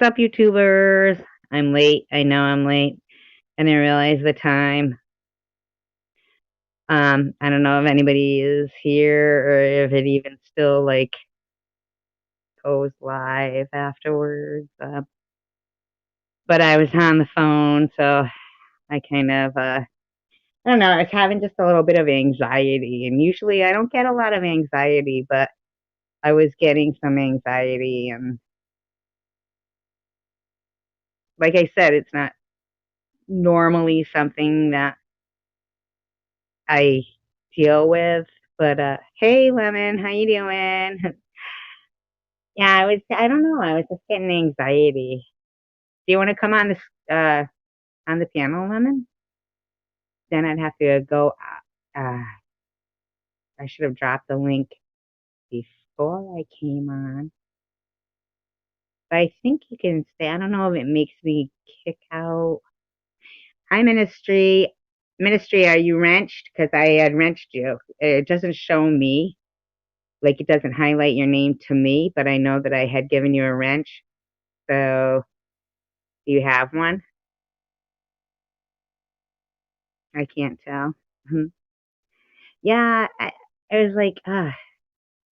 Sup, YouTubers? I'm late. I know I'm late. I didn't realize the time. I don't know if anybody is here or if it even still like goes live afterwards. But I was on the phone, so I kind of I don't know. I was having just a little bit of anxiety, and usually I don't get a lot of anxiety, but I was getting some anxiety, and like I said, it's not normally something that I deal with. But hey, Lemon, how you doing? Yeah, I don't know. I was just getting anxiety. Do you want to come on this on the panel, Lemon? Then I'd have to go. I should have dropped the link before I came on. But I think you can stay. I don't know if it makes me kick out. Hi, Ministry. Ministry, are you wrenched? Because I had wrenched you. It doesn't show me. Like, it doesn't highlight your name to me, but I know that I had given you a wrench. So, do you have one? I can't tell. Mhm. Yeah, I was like, I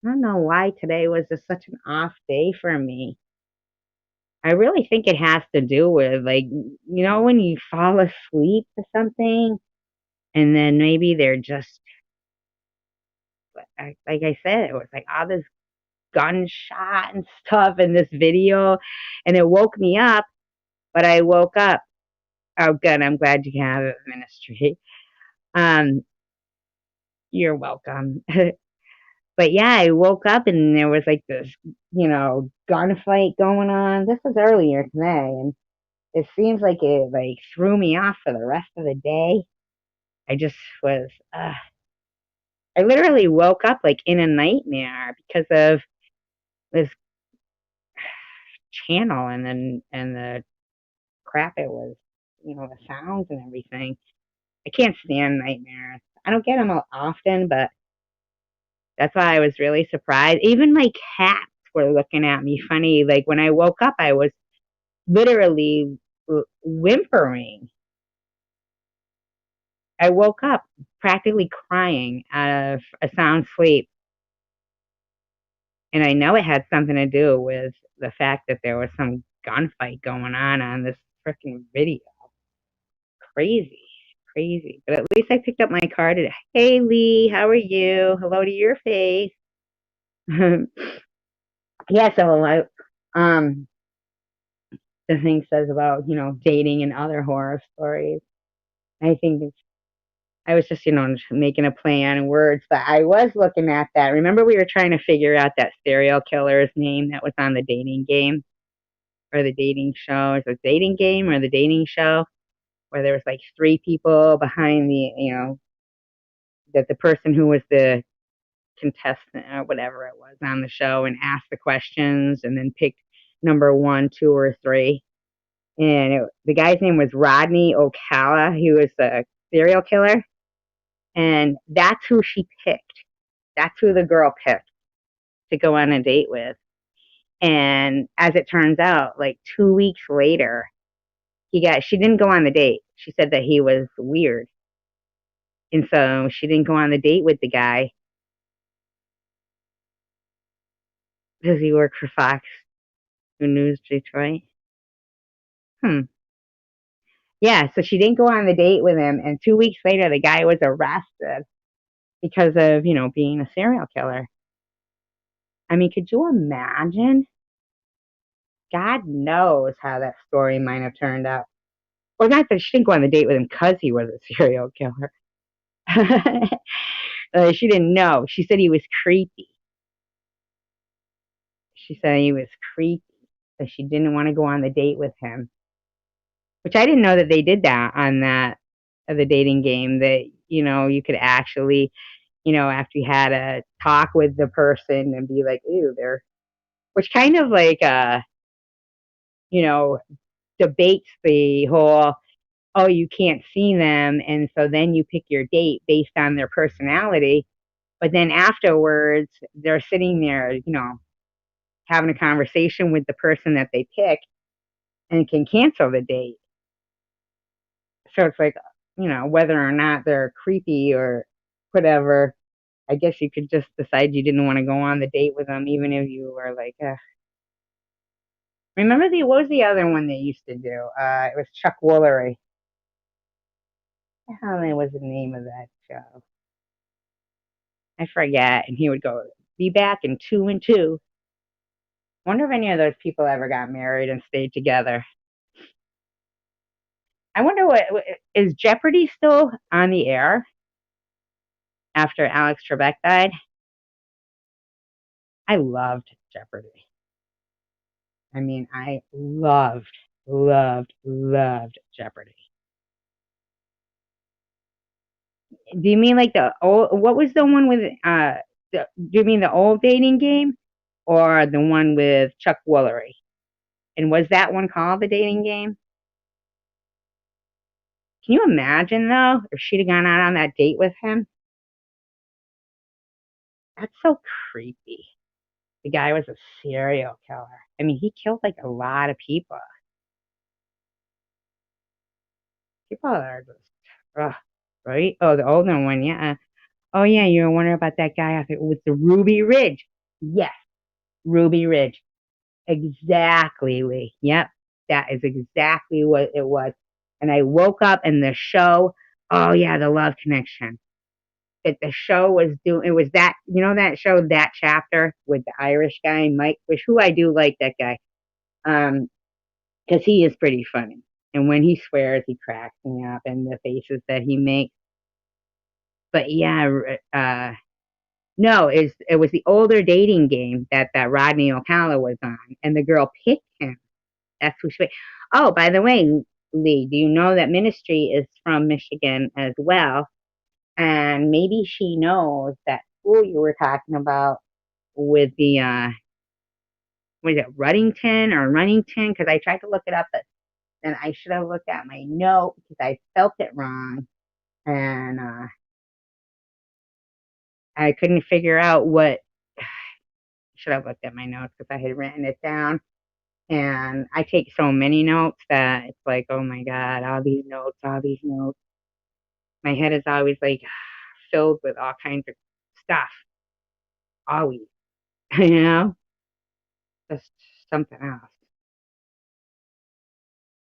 don't know why today was just such an off day for me. I really think it has to do with, like, when you fall asleep to something and then maybe they're just, like I said, it was like all this gunshot and stuff in this video, and it woke me up, but I woke up. Oh, good. I'm glad you have it, Ministry. Um, you're welcome. But yeah, I woke up and there was like this, gunfight going on. This was earlier today, and it seems like it like threw me off for the rest of the day. I just was, I literally woke up like in a nightmare because of this channel and the crap it was, the sounds and everything. I can't stand nightmares. I don't get them often, but that's why I was really surprised. Even my cats were looking at me funny. Like when I woke up, I was literally whimpering. I woke up practically crying out of a sound sleep. And I know it had something to do with the fact that there was some gunfight going on this freaking video. Crazy, crazy. But at least I picked up my car today. Hey, Lee, how are you? Hello to your face. Yeah, so um, the thing says about, dating and other horror stories. I think I was just, making a play on words, but I was looking at that. Remember, we were trying to figure out that serial killer's name that was on the dating game or the dating show. Is it dating game or the dating show where there was like three people behind that the person who was the contestant or whatever it was on the show and asked the questions and then picked number one, two, or three. And the guy's name was Rodney Ocala. He was a serial killer, and that's who she picked. That's who the girl picked to go on a date with. And as it turns out, like 2 weeks later, she didn't go on the date. She said that he was weird. And so she didn't go on the date with the guy because he worked for Fox News Detroit. Hmm. Yeah, so she didn't go on the date with him. And 2 weeks later, the guy was arrested because of, being a serial killer. I mean, could you imagine? God knows how that story might have turned out. Well, not that she didn't go on the date with him because he was a serial killer. She didn't know. She said he was creepy. She said he was creepy. So she didn't want to go on the date with him. Which I didn't know that they did that on the dating game, that, you could actually, after you had a talk with the person and be like, ooh, which kind of like, you know, debates the whole, oh, you can't see them. And so then you pick your date based on their personality. But then afterwards, they're sitting there, having a conversation with the person that they pick. and can cancel the date. So it's like, whether or not they're creepy or whatever, I guess you could just decide you didn't want to go on the date with them, even if you were like, remember what was the other one they used to do? It was Chuck Woolery. What the hell was the name of that show? I forget. And he would go, be back in 2 and 2. Wonder if any of those people ever got married and stayed together. I wonder is Jeopardy still on the air after Alex Trebek died? I loved Jeopardy. I mean, I loved Jeopardy. Do you mean like the old? What was the one with? Do you mean the old dating game, or the one with Chuck Woolery? And was that one called the dating game? Can you imagine though, if she'd have gone out on that date with him? That's so creepy. The guy was a serial killer. I mean, he killed like a lot of people. People are just, ugh, right? Oh, the older one, yeah. Oh, yeah, you were wondering about that guy out there with the Ruby Ridge. Yes, Ruby Ridge. Exactly, Lee. Yep, that is exactly what it was. And I woke up and the show, oh, yeah, the Love Connection. That the show was doing, it was that, that show, That Chapter with the Irish guy, Mike, which who I do like that guy. Because he is pretty funny. And when he swears, he cracks me up and the faces that he makes. But yeah, no, it was the older dating game that Rodney O'Connor was on, and the girl picked him. That's who she. Oh, by the way, Lee, do you know that Ministry is from Michigan as well? And maybe she knows that school you were talking about with the was it Ruddington or Runnington? Because I tried to look it up, but then I should have looked at my note because I spelt it wrong, and I couldn't figure out what. Should have looked at my notes because I had written it down. And I take so many notes that it's like, oh my God, all these notes, all these notes. My head is always like filled with all kinds of stuff. Always, you know, just something else.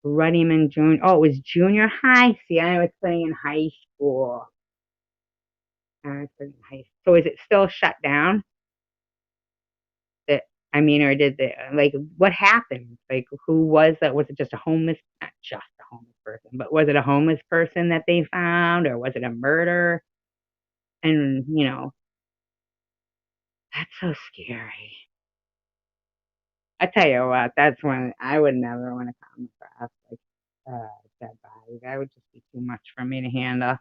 Ruddyman Junior. Oh, it was junior high. See, I was putting in high school. I was putting in high. So is it still shut down? That I mean, or did the like what happened? Like, who was that? Was it just a homeless? Not just a homeless person, but was it a homeless person that they found, or was it a murder? And that's so scary. I tell you what, that's one I would never want to come across like dead body. That would just be too much for me to handle.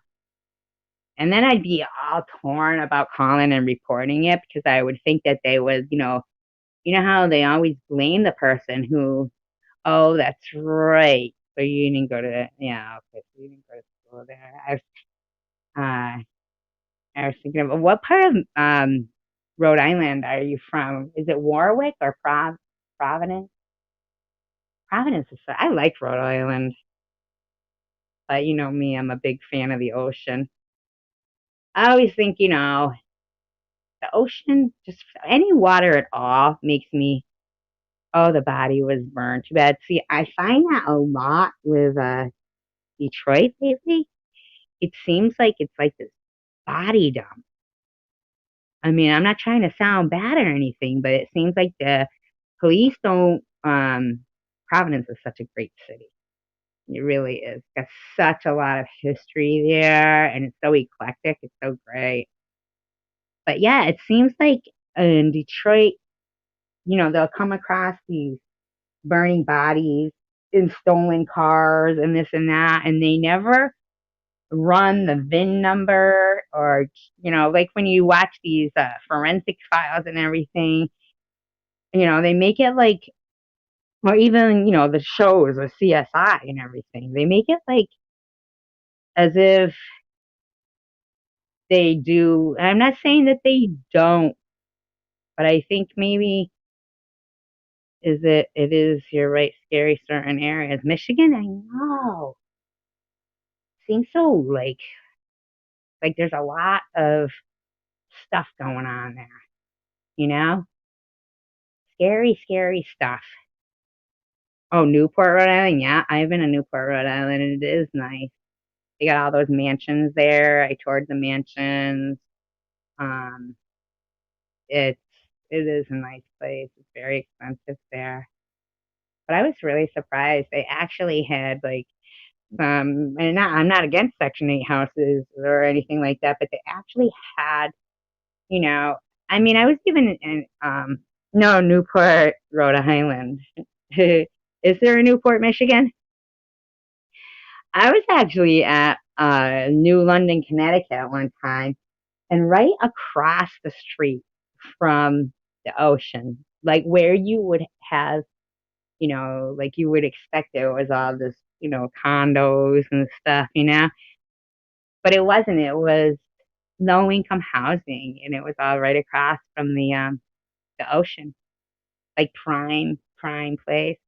And then I'd be all torn about calling and reporting it because I would think that they would, how they always blame the person who, oh, that's right. So you didn't go to, yeah, okay, so you didn't go to school there. Uh, I was thinking of what part of Rhode Island are you from? Is it Warwick or Providence? Providence is. I like Rhode Island, but you know me, I'm a big fan of the ocean. I always think, the ocean, just any water at all, makes me. Oh, the body was burned. Too bad. See, I find that a lot with Detroit lately. It seems like it's like this body dump. I mean, I'm not trying to sound bad or anything, but it seems like the police don't. Providence is such a great city. It really is. Got such a lot of history there, and it's so eclectic. It's so great. But yeah, it seems like in Detroit, they'll come across these burning bodies in stolen cars and this and that, and they never run the VIN number or, like when you watch these forensic files and everything, they make it like, or even, the shows of CSI and everything, they make it like as if they do. I'm not saying that they don't, but I think maybe It is, you're right, scary certain areas. Michigan, I know. Seems so like there's a lot of stuff going on there, you know? Scary, scary stuff. Oh, Newport, Rhode Island. Yeah, I've been to Newport, Rhode Island, and it is nice. They got all those mansions there. I toured the mansions. Um, it's it is a nice place. It's very expensive there. But I was really surprised. They actually had like and I'm not against Section 8 houses or anything like that, but they actually had, you know, I mean, I was given an no, Newport, Rhode Island. Is there a Newport, Michigan? I was actually at New London, Connecticut one time, and right across the street from the ocean, like where you would have, like you would expect there was all this, condos and stuff, but it wasn't. It was low income housing, and it was all right across from the ocean, like prime place.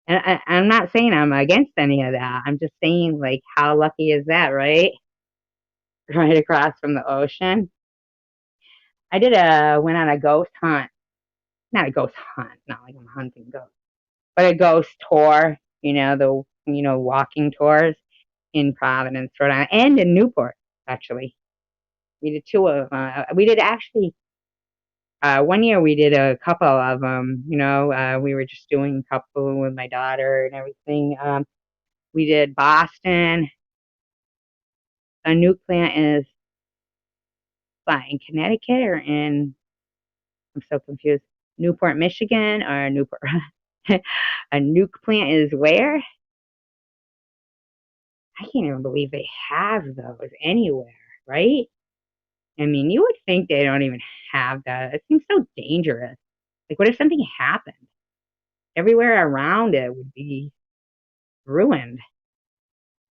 And I'm not saying I'm against any of that. I'm just saying, like, how lucky is that, right? Right across from the ocean. I went on a ghost hunt. Not a ghost hunt, not like I'm hunting ghosts, but a ghost tour. Walking tours in Providence, Rhode Island, and in Newport. Actually, we did two of. We did actually. One year we did a couple of them. We were just doing a couple with my daughter and everything. We did Boston. A nuke plant is in Connecticut or in, I'm so confused. Newport, Michigan or Newport? A nuke plant is where? I can't even believe they have those anywhere, right? I mean, you would think they don't even have that. It seems so dangerous. Like, what if something happened? Everywhere around it would be ruined.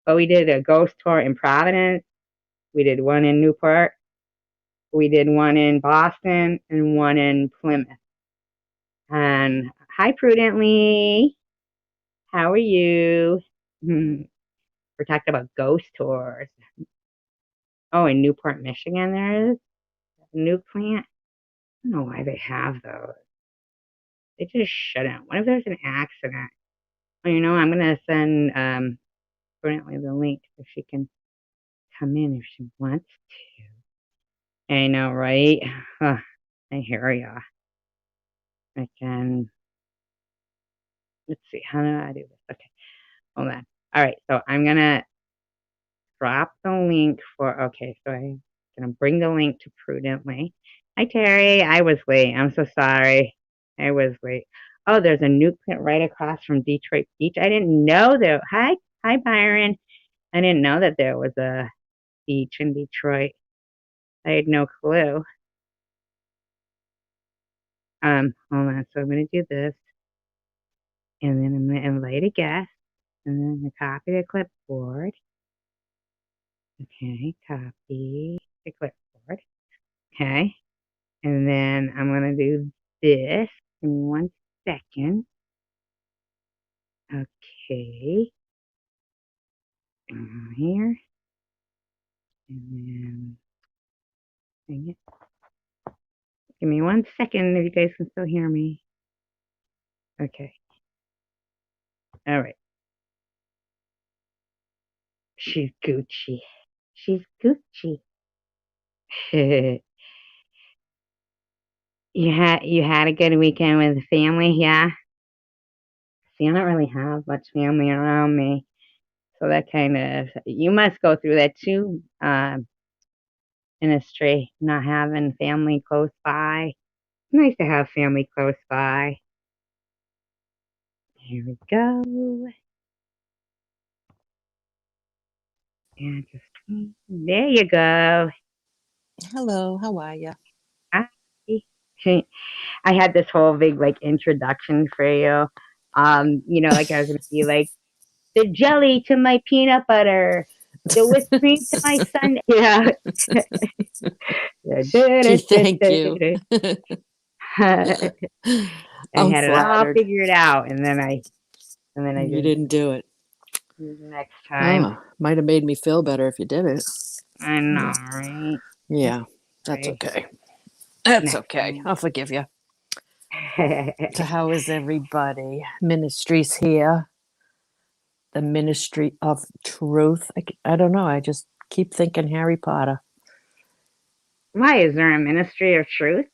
But we did a ghost tour in Providence. We did one in Newport. We did one in Boston and one in Plymouth. And hi, Prudently. How are you? We're talking about ghost tours. Oh, in Newport, Michigan, there is a nuke plant. I don't know why they have those. They just shouldn't. What if there's an accident? Well, I'm gonna send Prudently the link so she can come in if she wants to. I know, right? I hear ya. I can. Let's see. How do I do this? Okay, hold on. All right, so I'm gonna drop the link for. Okay, so I'm gonna bring the link to Prudently. Hi, Terry. I was late. I'm so sorry. I was late. Oh, there's a nuke plant right across from Detroit Beach. I didn't know there. Hi, Byron. I didn't know that there was a beach in Detroit. I had no clue. Hold on. So I'm gonna do this, and then I'm gonna invite a guest, and then I'm gonna copy the clipboard. Okay, copy the clipboard. Okay, and then I'm gonna do this in 1 second. Okay, here, and then dang it. Give me 1 second if you guys can still hear me. Okay. All right. She's Gucci. She's Gucci. You had a good weekend with the family, yeah? See, I don't really have much family around me. So that kind of, you must go through that too, industry, not having family close by. It's nice to have family close by. Here we go. And just, there you go. Hello, how are you? Hi. I had this whole big like introduction for you. Like I was gonna be like the jelly to my peanut butter, the whipped cream to my sundae. Gee, thank you. I I'm had it all flattered. figured out, and then I You didn't. didn't do it. Next time. Oh, might have made me feel better if you did it. I know, Yeah. right? Yeah, that's Sorry. okay. That's Next okay. time. I'll forgive you. So, how is everybody? Ministry's here. The Ministry of Truth. I don't know. I just keep thinking Harry Potter. Why is there a Ministry of Truth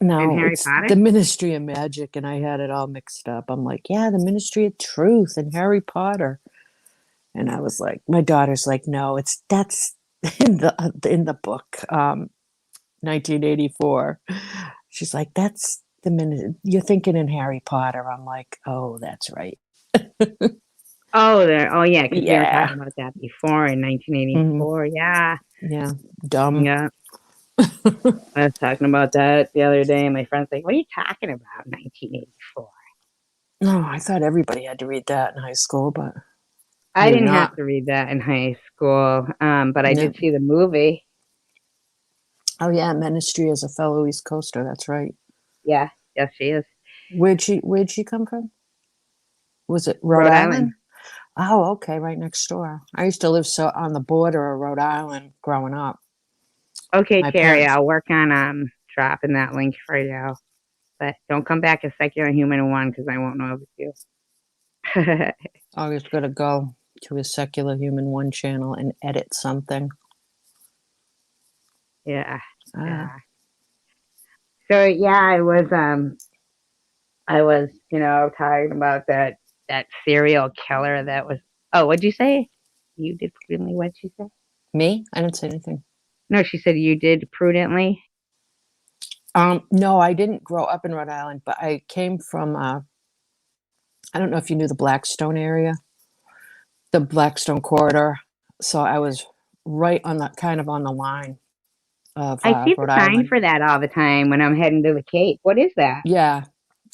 in No, Harry it's Potter? the Ministry of Magic, and I had it all mixed up. I'm like, yeah, the Ministry of Truth and Harry Potter. And I was like, my daughter's like, no, that's in the book, 1984. She's like, that's the minute you're thinking in Harry Potter. I'm like, oh, that's right. Oh, there. Oh, yeah, because we were Yeah. talking about that before in Hmm. 1984. Yeah, Yeah. Dumb. yeah. I was talking about that the other day, and my friend's like, "What are you talking about, 1984?" No, I thought everybody had to read that in high school, but I maybe didn't have not. to read that in high school, but I Yeah. did see the movie. Oh yeah, Ministry is a fellow East Coaster. That's right. Yeah, yes, she is. Where'd she come from? Was it Rhode Rhode Island. Island? Oh, okay, right next door. I used to live so on the border of Rhode Island growing up. Okay, My Terry, parents I'll work on dropping that link for you. But don't come back a secular human one because I won't know if it's you. always got to go to a secular human one channel and edit something. Yeah, Ah, yeah. So yeah, I was, talking about that serial killer that was. Oh, what'd you say? You did prudently. What'd she say? me? I didn't say anything. No, she said you did prudently. No, I didn't grow up in Rhode Island, but I came from. I don't know if you knew the Blackstone area, the Blackstone corridor. So I was right on the kind of on the line of I see the Rhode sign Island. for that all the time when I'm heading to the Cape. What is that? Yeah,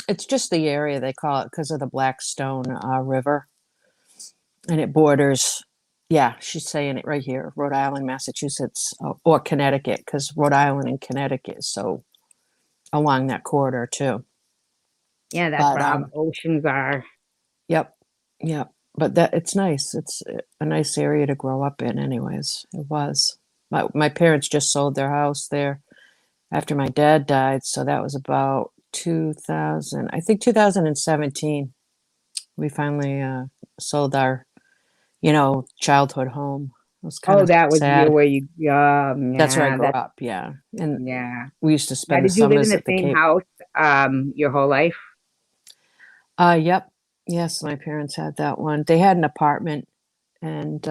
it's just the area they call it because of the Blackstone River, and it borders. Yeah, she's saying it right here, Rhode Island, Massachusetts, or Connecticut, because Rhode Island and Connecticut is so along that corridor too. Yeah, that's But where all the oceans are. yep, yep. But that it's nice. It's a nice area to grow up in, anyways. It was. My parents just sold their house there after my dad died, so that was about 2000. I think 2017. We finally sold our, childhood home. It was kind Oh, of that was you sad. where you. That's where I Yeah, grew that's up. Yeah, and yeah. we used to Now, spend the did you live in summers the at the same Cape. house your whole life? Yep. Yes, my parents had that one. They had an apartment, and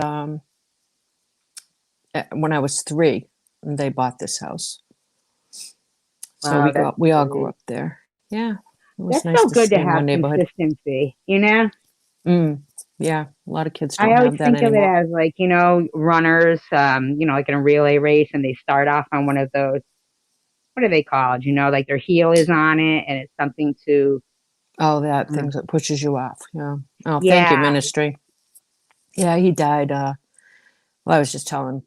when I was 3, they bought this house. So Wow, that's we all grew great. up there. Yeah, it was That's nice so to good to stay in have one neighborhood. consistency, you know? Mm, yeah, a lot of kids I don't always have that think of it anymore. as like, runners, like in a relay race and they start off on one of those, what are they called? Like their heel is on it and it's something to, Oh, that uh, things that pushes you off. Yeah. Oh, thank you, yeah. ministry. Yeah, he died. Well, I was just telling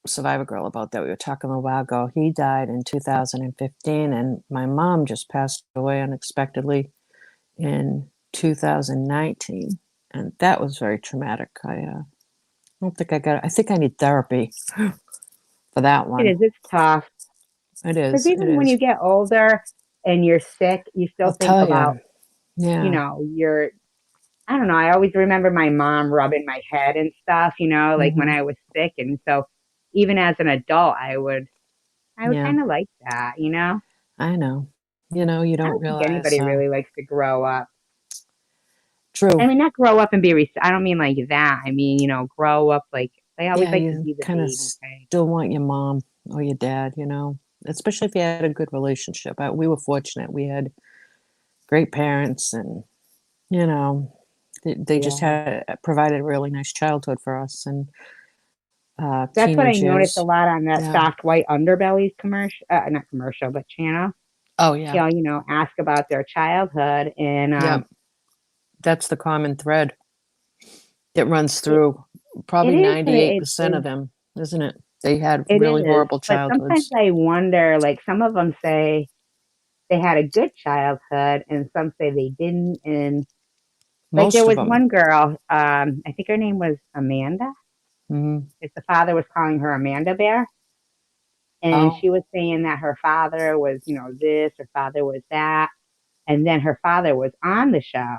Survivor Girl about that. We were talking a little while ago. He died in 2015, and my mom just passed away unexpectedly in 2019, and that was very traumatic. I don't think I got it. I think I need therapy for that It one. is. It's tough. It Because is. It even when is. you get older and you're sick, you still I'll think tell about, you. Yeah. your, I don't know. I always remember my mom rubbing my head and stuff, like when Hmm. I was sick. And so even as an adult, I would Yeah. kind of like that. I know. You I don't don't think realize. anybody really likes to grow up. I True. mean, not grow up and be, I don't mean like that. I mean, grow up like they always Yeah, like to you be the kind of baby thing. still want your mom or your dad, especially if you had a good relationship. We were fortunate. We had great parents, and, you know, they just Yeah. had provided a really nice childhood for us and That's what I teenage noticed a years. lot on that Yeah. soft white underbellies commercial, not commercial, but channel. Oh, yeah. They'll, ask about their childhood and Yep. That's the common thread that runs it, through it probably is, but 98% of them, isn't it? They had it really is. horrible But sometimes childhoods. I wonder, like some of them say, they had a good childhood, and some say they didn't. And like there Most of was them. one girl, I think her name was Amanda. Hmm. If the father was calling her Amanda Bear, and Oh, she was saying that her father was, this, her father was that, and then her father was on the show,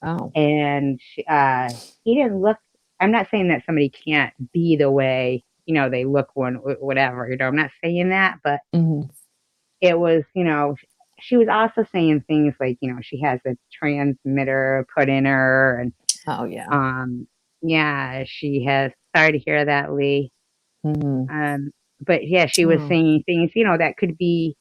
oh. and he didn't look. I'm not saying that somebody can't be the way they look one whatever. I'm not saying that, but Hmm. it was she was also saying things like she has a transmitter put in her, and Oh, yeah. yeah, she has. Sorry to hear that, Lee. Hmm. Um, but yeah, she was Oh, saying things that could be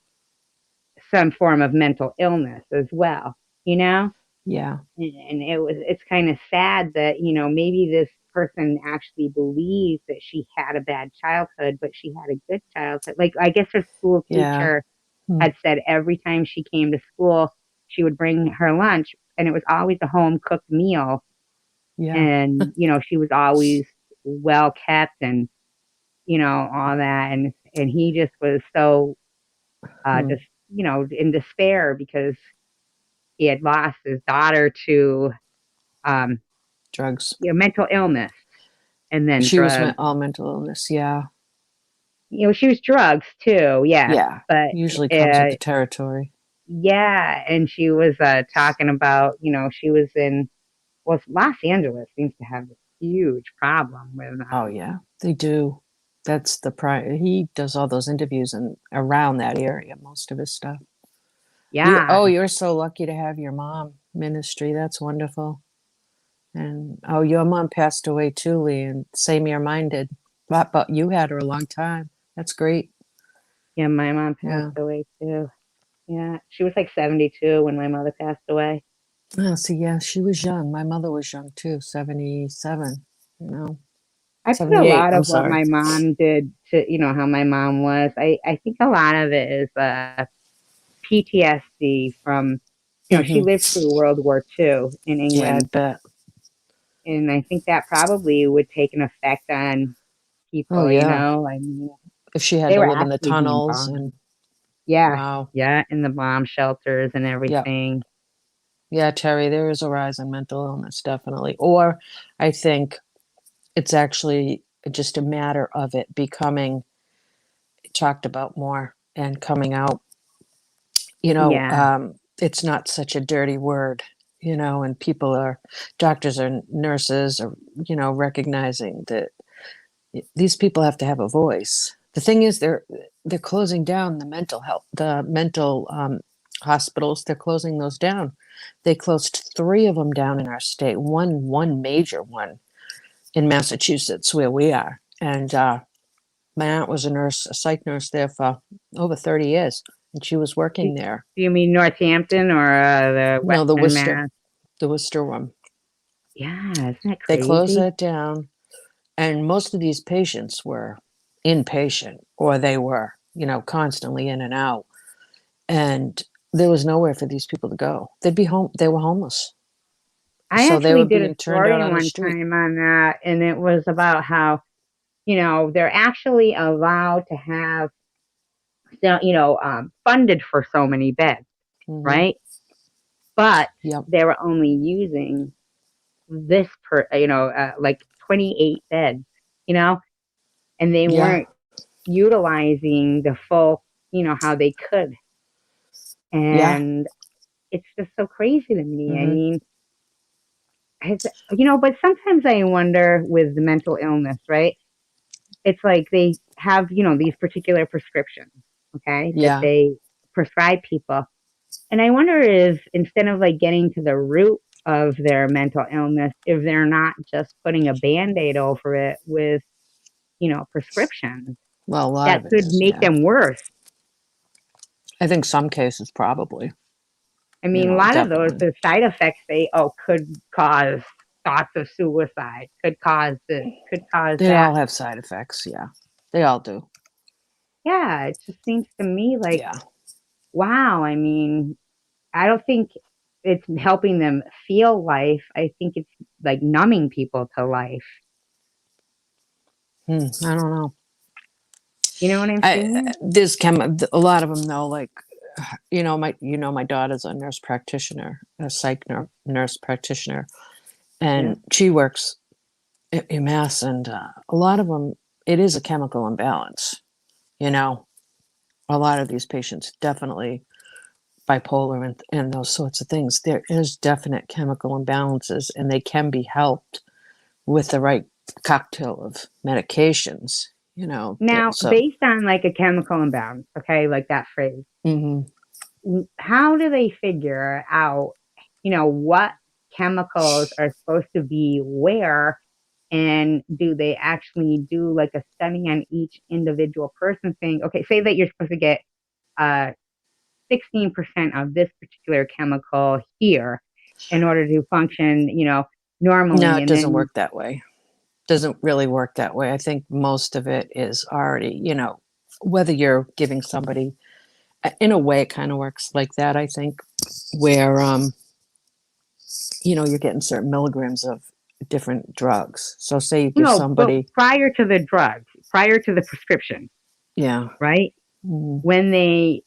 some form of mental illness as well. You know, yeah. and it's kind of sad that maybe this person actually believes that she had a bad childhood, but she had a good childhood. Like I guess her school Yeah. teacher Hmm. had said every time she came to school, she would bring her lunch, and it was always a home cooked meal. Yeah. And she was always well kept, and all that. And he just was so Hmm. just in despair because he had lost his daughter to um, Drugs. mental illness and then She was drugs. all mental illness. Yeah. She was drugs too, yes, Yeah. but Usually comes with uh, the territory. yeah, and she was talking about she was in, well, Los Angeles seems to have this huge problem with Oh, yeah. They do. That's the pride. He does all those interviews and around that area, most of his stuff. yeah, You're so lucky to have your mom ministry. That's wonderful. And your mom passed away too, Lee, and same year mine did. But you had her a long time. That's great. yeah, my mom passed Yeah. away too. Yeah, she was like 72 when my mother passed away. Oh, see, yeah, she was young. My mother was young too, 77, you know, I put a 78. lot I'm of what sorry. my mom did to, how my mom was. I think a lot of it is PTSD from, she Hmm. lived through World War II in Yeah, I England. bet. And I think that probably would take an effect on Oh, people, yeah. I mean, If she had they to were live in the actually being tunnels and bombed. Yeah, wow. yeah, in the bomb shelters and Yep. everything. Yeah, Terry, there is a rise in mental illness, definitely. Or I think it's actually just a matter of it becoming talked about more and coming out. Yeah, It's not such a dirty word, and doctors or nurses are, recognizing that these people have to have a voice. The thing is, they're closing down the mental hospitals. They're closing those down. They closed three of them down in our state. One major one in Massachusetts, where we are, and my aunt was a nurse, a psych nurse there for over 30 years, and she was do, working there. do you mean Northampton or the No, Western Mass? The Worcester one. Yeah, isn't that They closed crazy? that down, and most of these patients were inpatient or they were, constantly in and out. And there was nowhere for these people to go. They'd be home. They were homeless. I So they actually were did a being turned out story on the one street. time on that, and it was about how, they're actually allowed to have, funded for so many beds, Hmm. right? But Yep. they were only using this like 28 beds, you know, and they Yeah. weren't utilizing the full, how they could. Yeah. And it's just so crazy to me. I Hmm. mean, it's, but sometimes I wonder with the mental illness, right? It's like they have, these particular prescriptions, okay, that Yeah. they prescribe people. And I wonder if instead of like getting to the root of their mental illness, if they're not just putting a band-aid over it with, prescriptions Well, a lot that of it could is. make Yeah. them worse. I think some cases probably, I mean, a lot of those, definitely. the side effects they, could cause thoughts of suicide, could cause this, could cause They that. all have side effects. Yeah. They all do. Yeah, it just seems to me like, Yeah. wow. I mean, I don't think it's helping them feel life. I think it's like numbing people to life. I don't know. You know what I'm I saying? there's a lot of them though, like my daughter's a nurse practitioner, a nurse practitioner, Yeah. and she works at UMass, and a lot of them, it is a chemical imbalance. You know, a lot of these patients definitely bipolar and those sorts of things. There is definite chemical imbalances, and they can be helped with the right cocktail of medications. Now, So. based on like a chemical imbalance, okay, like that phrase, Mhm. how do they figure out, what chemicals are supposed to be where? And do they actually do like a study on each individual person saying, okay, say that you're supposed to get uh, 16% of this particular chemical here in order to function, No, normally. it And doesn't then, work that way. Doesn't really work that way. I think most of it is already, whether you're giving somebody, in a way, it kind of works like that, I think, where, you're getting certain milligrams of different drugs. So, say you give but somebody, prior to the drugs, prior to the prescription, yeah, right? mhm, When they,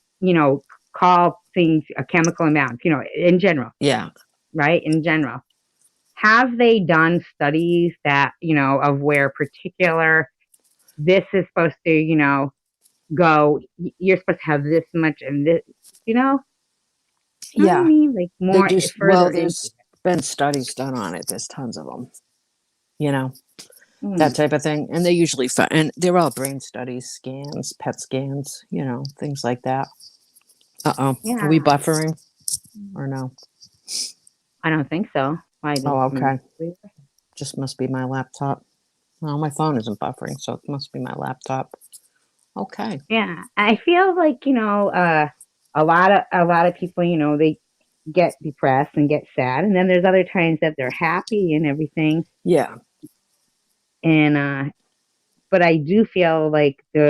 call things a chemical imbalance, in general, yeah, right? In general, have they done studies that, of where particular this is supposed to, go, you're supposed to have this much and this, you know what I yeah. mean? Like They more do. further Well, into there's been studies done on it. There's tons of them, you know, it. that type of thing. And they usually, and they're all brain studies, scans, PET scans, things like that. Uh-oh. Are we Yeah, buffering or no? I don't think so. Why did Oh, somebody okay. leave? Just must be my laptop. Well, my phone isn't buffering, so it must be my laptop. Okay. Yeah, I feel like, a lot of people, they get depressed and get sad, and then there's other times that they're happy and everything. Yeah. And but I do feel like how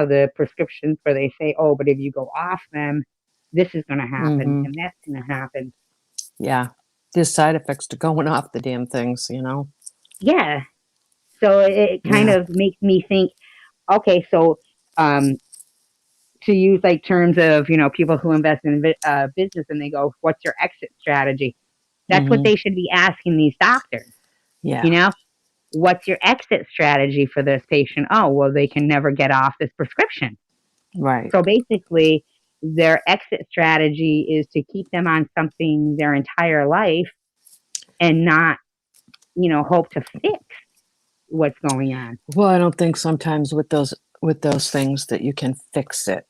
the prescriptions where they say, oh, but if you go off them, this is going to happen Mm-hmm. and that's going to happen. Yeah. There's side effects to going off the damn things. Yeah. So it kind Yeah. of makes me think, okay, so um, to use like terms of, people who invest in business and they go, what's your exit strategy? That's what Mm-hmm. they should be asking these doctors, you Yeah. know? What's your exit strategy for this patient? Oh, well, they can never get off this prescription. Right. So basically, their exit strategy is to keep them on something their entire life and not, hope to fix what's going on. Well, I don't think sometimes with those things that you can fix it.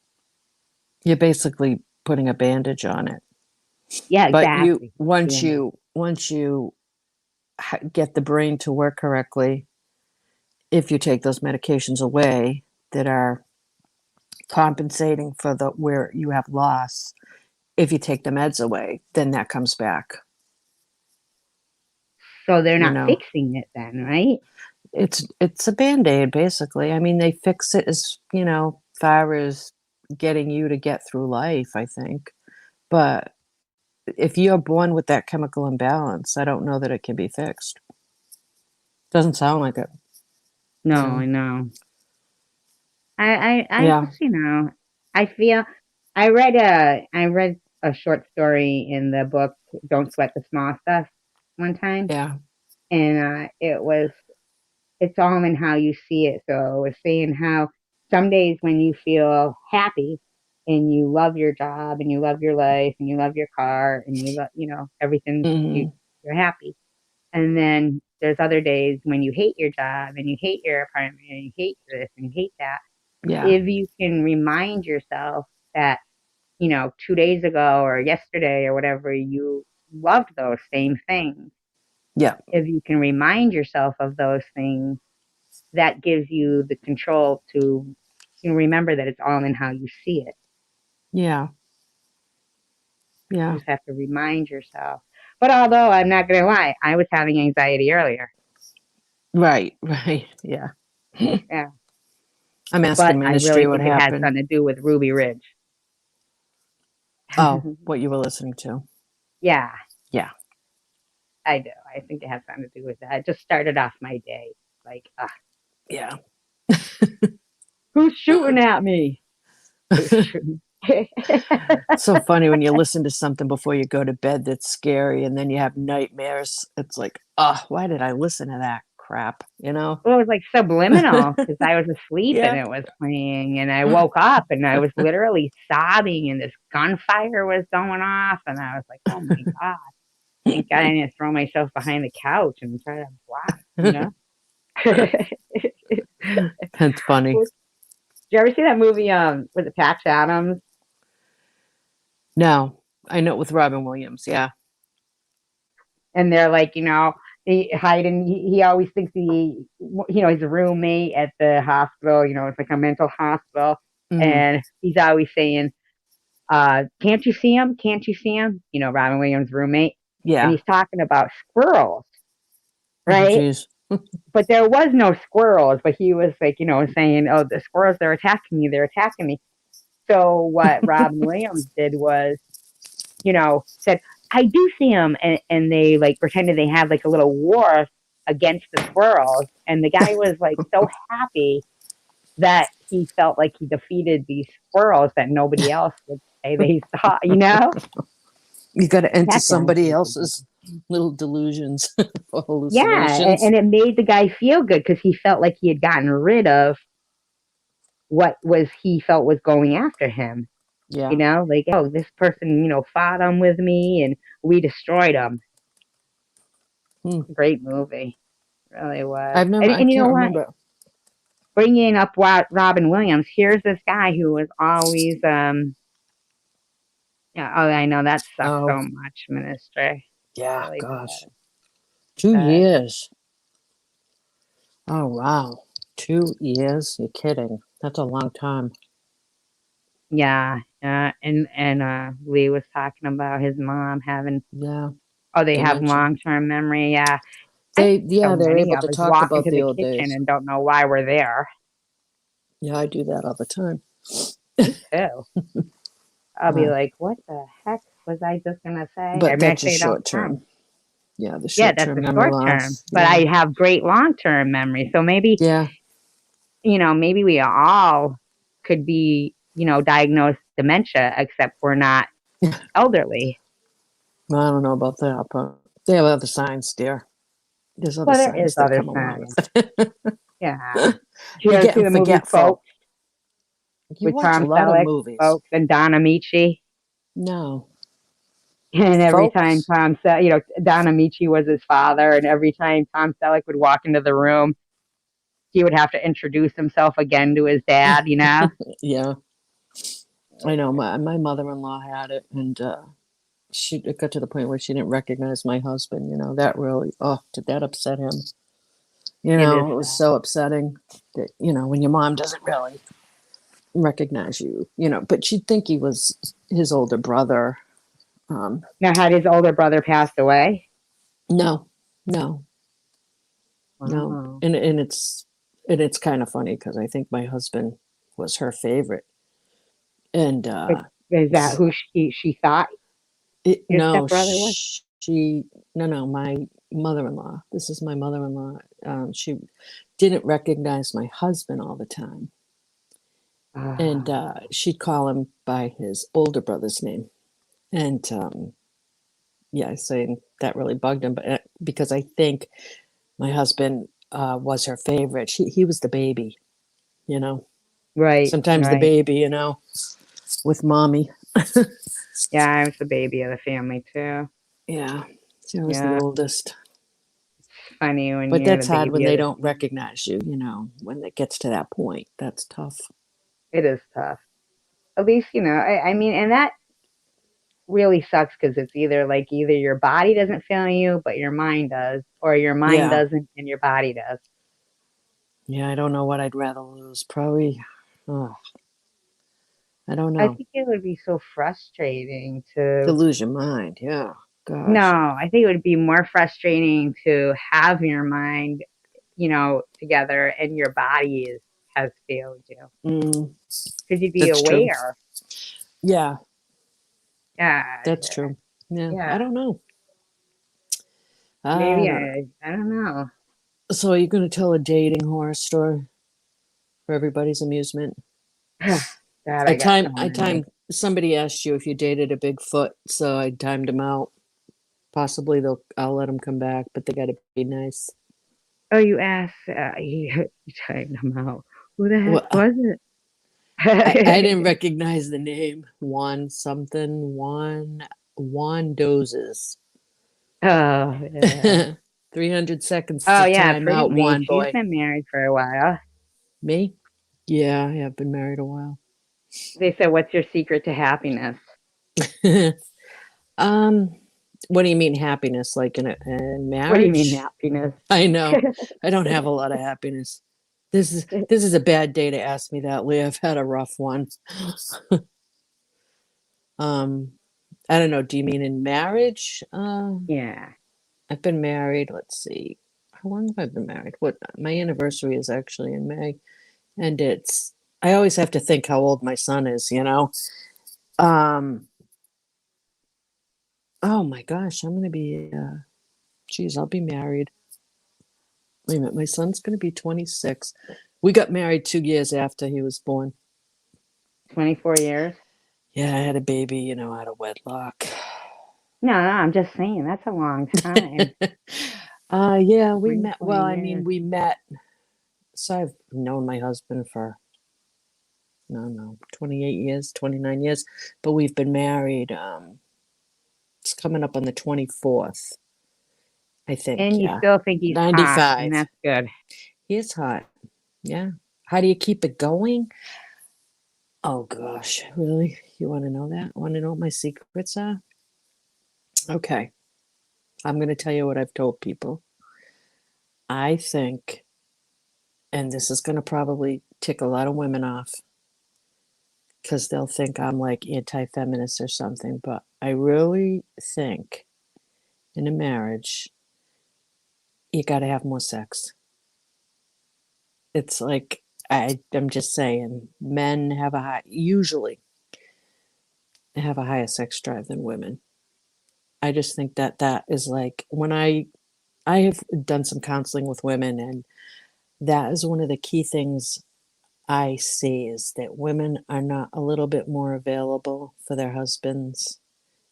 You're basically putting a bandage on it. Yeah, But you exactly. once Yeah. you once you get the brain to work correctly, if you take those medications away that are compensating for the where you have loss, if you take the meds away, then that comes back, So they're you not know. fixing it then, right? It's a band-aid basically. I mean, they fix it as, far as getting you to get through life, I think. But if you're born with that chemical imbalance, I don't know that it can be fixed. Doesn't sound like it, No, you know. I know. I Yeah. just, I feel I read a short story in the book Don't Sweat the Small Stuff one time, Yeah. and it's all in how you see it. So it was saying how some days when you feel happy and you love your job and you love your life and you love your car and you love, everything, Mhm. you're happy. And then there's other days when you hate your job and you hate your apartment and you hate this and you hate that. Yeah. If you can remind yourself that, 2 days ago or yesterday or whatever, you loved those same things. Yeah. If you can remind yourself of those things, that gives you the control to, remember that it's all in how you see it. Yeah. You Yeah. just have to remind yourself. But although I'm not going to lie, I was having anxiety earlier. Right. Right. Yeah. Yeah. I'm But asking I ministry really what think it had happened. something to do with Ruby Ridge. Oh, what you were listening to. Yeah, Yeah. I do. I think it has something to do with that. It just started off my day like, Yeah. who's shooting at me? Who's shooting? It's so funny when you listen to something before you go to bed that's scary and then you have nightmares. It's like, oh, why did I listen to that crap? You know? Well, it was like subliminal because I was asleep and Yeah. it was playing, and I woke up and I was literally sobbing, and this gunfire was going off, and I was like, "Oh my god!" Thank God I didn't throw myself behind the couch and try to block, you know. That's funny. Did you ever see that movie? Was it Patch Adams? No, I know with Robin Williams. Yeah. And they're like, he hiding. He always thinks he's a roommate at the hospital. It's like a mental hospital, Hmm. and he's always saying, "Can't you see him? Can't you see him?" Robin Williams' roommate, and Yeah. he's talking about squirrels, Oh, right? geez. But there was no squirrels. But he was like, saying, "Oh, the squirrels, they're attacking me. They're attacking me." So what Robin Williams did was, said, I do see them. And they like pretended they had like a little war against the squirrels. And the guy was like so happy that he felt like he defeated these squirrels that nobody else would say they saw. You got to enter That's somebody else's little delusions or yeah. hallucinations. And it made the guy feel good because he felt like he had gotten rid of what was he felt was going after him. Yeah. Like, oh, this person, fought him with me and we destroyed him. Hmm. Great movie. Really was. I've never, And, I and you know can't what? remember. Bringing up Robin Williams, here's this guy who was always, yeah, oh, I know that sucks so Oh, much, Ministry. yeah, Really gosh. does. 2 years. Oh, wow. 2 years? You're kidding. That's a long time. Yeah, and Lee was talking about his mom having, Yeah. oh, they have Dementia. long-term memory. Yeah, I think so They're many able of to us talk walk about into the the old kitchen days. and don't know why we're there. Yeah, I do that all the time. Me too. I'll be Uh, like, what the heck was I just gonna say? I but mean, I that's say just it all short the time. term. Yeah, the Yeah, short that's term the memory short term, loss. but Yeah. I have great long term memory. So maybe, Yeah. maybe we all could be, diagnosed dementia, except we're not elderly. Well, I don't know about that, but they have other signs, dear. There's other Well, there is signs that other come along signs. with it. Yeah. Did you You're ever see getting the movie forgetful. Folks You with watch a Tom lot of Selleck, movies. Folks, and Don Amici? No. And every time Folks? Don Amici was his father, and every time Tom Selleck would walk into the room, he would have to introduce himself again to his dad. Yeah. I know. My mother-in-law had it, and it got to the point where she didn't recognize my husband. That really, oh, did that upset him? It is It was sad. so upsetting that, when your mom doesn't really recognize you, but she'd think he was his older brother. Now, had his older brother passed away? No, no, no. Wow. And it's kind of funny because I think my husband was her favorite. And Is that who she thought your no, stepbrother was? no, my mother-in-law. This is my mother-in-law. She didn't recognize my husband all the time. And Ah, she'd call him by his older brother's name. And yeah, saying that really bugged him, but because I think my husband was her favorite. He was the baby, you know. right, Sometimes the right. baby, with mommy. Yeah, I was the baby of the family too. Yeah, she was the Yeah, oldest. it's funny when But you're the that's hard when baby of they the don't family. recognize you, when it gets to that point. That's tough. It is tough. At least, I mean, and that really sucks because it's either your body doesn't feel you, but your mind does, or your mind Yeah. doesn't and your body does. Yeah, I don't know what I'd rather lose. Probably, oh, I don't I know. think it would be so frustrating To to. lose your mind. Yeah. No, Gosh. I think it would be more frustrating to have your mind, together and your body has failed you Mm, because you'd be that's true. aware. Yeah, Yeah, that's true. Yeah, yeah. I don't know. I Maybe don't know. I don't know. So, are you going to tell a dating horror story for everybody's amusement? God, I got so I many. timed somebody asked you if you dated a Bigfoot, so I timed them out. Possibly I'll let them come back, but they got to be nice. Oh, you asked, you timed them out. Who the heck Well, was I didn't it? recognize the name. Juan something. Juan Dozes. Oh, yeah. 300 seconds Oh, to yeah, time out, Prudently. Juan She's boy. been married for a while. Me? Yeah, I have been married a while. They said, "What's your secret to happiness?" um, what do you mean happiness? Like in What do you mean marriage? happiness? I know. I don't have a lot of happiness. This is a bad day to ask me that, Lee. I've had a rough one. Um, I don't know. Do you mean in marriage? Yeah, I've been married. Let's see. How long have I been married? What my anniversary is actually in May, and I always have to think how old my son is, you know. Um, oh my gosh, I'm gonna be geez, I'll be married. Wait a minute, my son's gonna be 26. We got married 2 years after he was born. 24 years. Yeah, I had a baby, out of wedlock. No, no, I'm just saying that's a long time. Yeah, we met. 24 Well, I mean, years. we met. So I've known my husband for, no, 28 years, 29 years, but we've been married. It's coming up on the 24th, I think. And you Yeah. still think he's hot, and 95. that's good. He is hot. Yeah. How do you keep it going? Oh gosh, really? You want to know that? Want to know what my secrets are? Okay. I'm going to tell you what I've told people. I think, and this is going to probably tick a lot of women off because they'll think I'm like anti-feminist or something, but I really think in a marriage, you got to have more sex. It's like, I'm just saying, men usually have a higher sex drive than women. I just think that is like when I have done some counseling with women, and that is one of the key things I see is that women are not a little bit more available for their husbands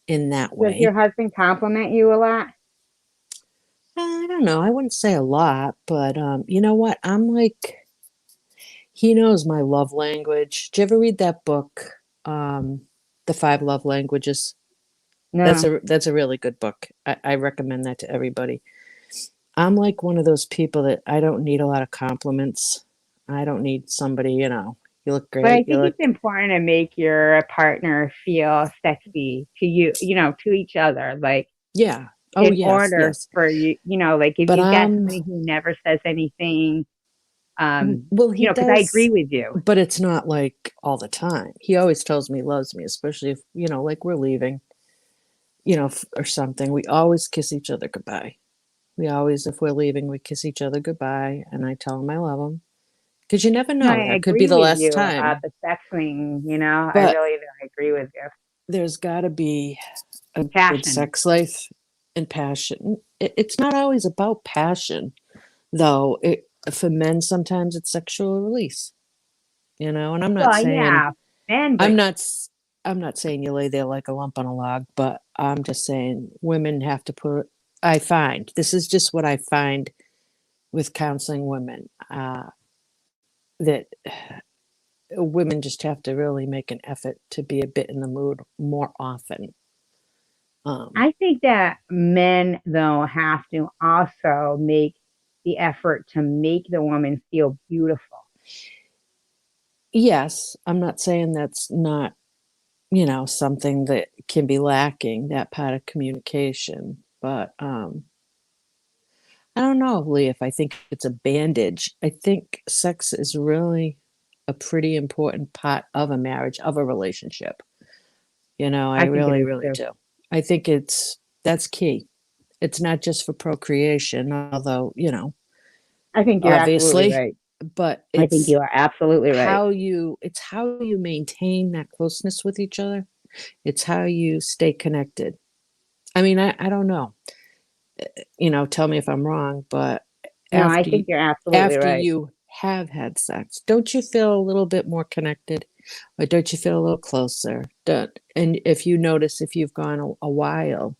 in that Does your way. husband compliment you a lot? I don't know. I wouldn't say a lot, but you know what? I'm like, he knows my love language. Did you ever read that book, The Five Love Languages? That's No. a really good book. I recommend that to everybody. I'm like one of those people that I don't need a lot of compliments. I don't need somebody, you look But I great. You think it's look, important to make your partner feel sexy to you, to each other. Like, yeah. Oh, in yes, order yes. for you, like if But you've got somebody who never says anything, well, he because I agree does, with you. but it's not like all the time. He always tells me he loves me, especially if, like we're leaving, or something. We always kiss each other goodbye. We always, if we're leaving, we kiss each other goodbye, and I tell him I love him. Because you never No, know, I that could be agree the with last you about time. the sex thing. I But really do. I agree with you. there's got to be a good Passion. sex life and passion. It's not always about passion, though. For men, sometimes it's sexual release, and I'm not Well, saying, yeah, men, I'm but not, I'm not saying you lay there like a lump on a log, but I'm just saying women have to I find, this is just what I find with counseling women, that women just have to really make an effort to be a bit in the mood more often. Um, I think that men, though, have to also make the effort to make the woman feel beautiful. yes, I'm not saying that's not, something that can be lacking, that part of communication, but I don't know, Lee, if I think it's a bandage. I think sex is really a pretty important part of a marriage, of a relationship. I I think it really, is really too. do. I think that's key. It's not just for procreation, although, I think you're absolutely obviously, right. but I think you are absolutely right. it's how you maintain that closeness with each other. It's how you stay connected. I mean, I don't know. Tell me if I'm wrong, but No, I after think you, you're absolutely after right. you have had sex, don't you feel a little bit more connected? Or don't you feel a little closer? Don't, and if you notice, if you've gone a while,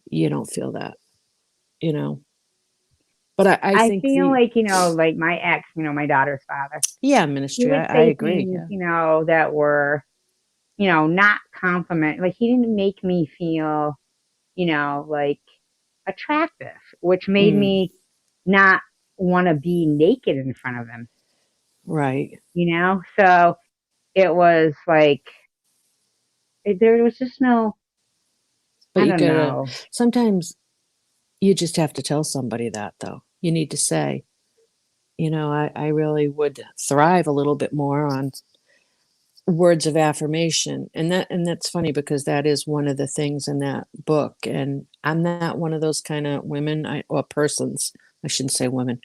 you don't feel that, you know. But I I think feel the, like, like my ex, my daughter's father, yeah, he ministry, would I say agree. things, Yeah. that were, not compliment. Like he didn't make me feel, like attractive, which made Mm, me not want to be naked in front of him, right. So it was like, there was just no, But I you don't gotta, know. sometimes you just have to tell somebody that, though. You need to say, I really would thrive a little bit more on words of affirmation. And that's funny because that is one of the things in that book. And I'm not one of those kind of women, or persons. I shouldn't say women,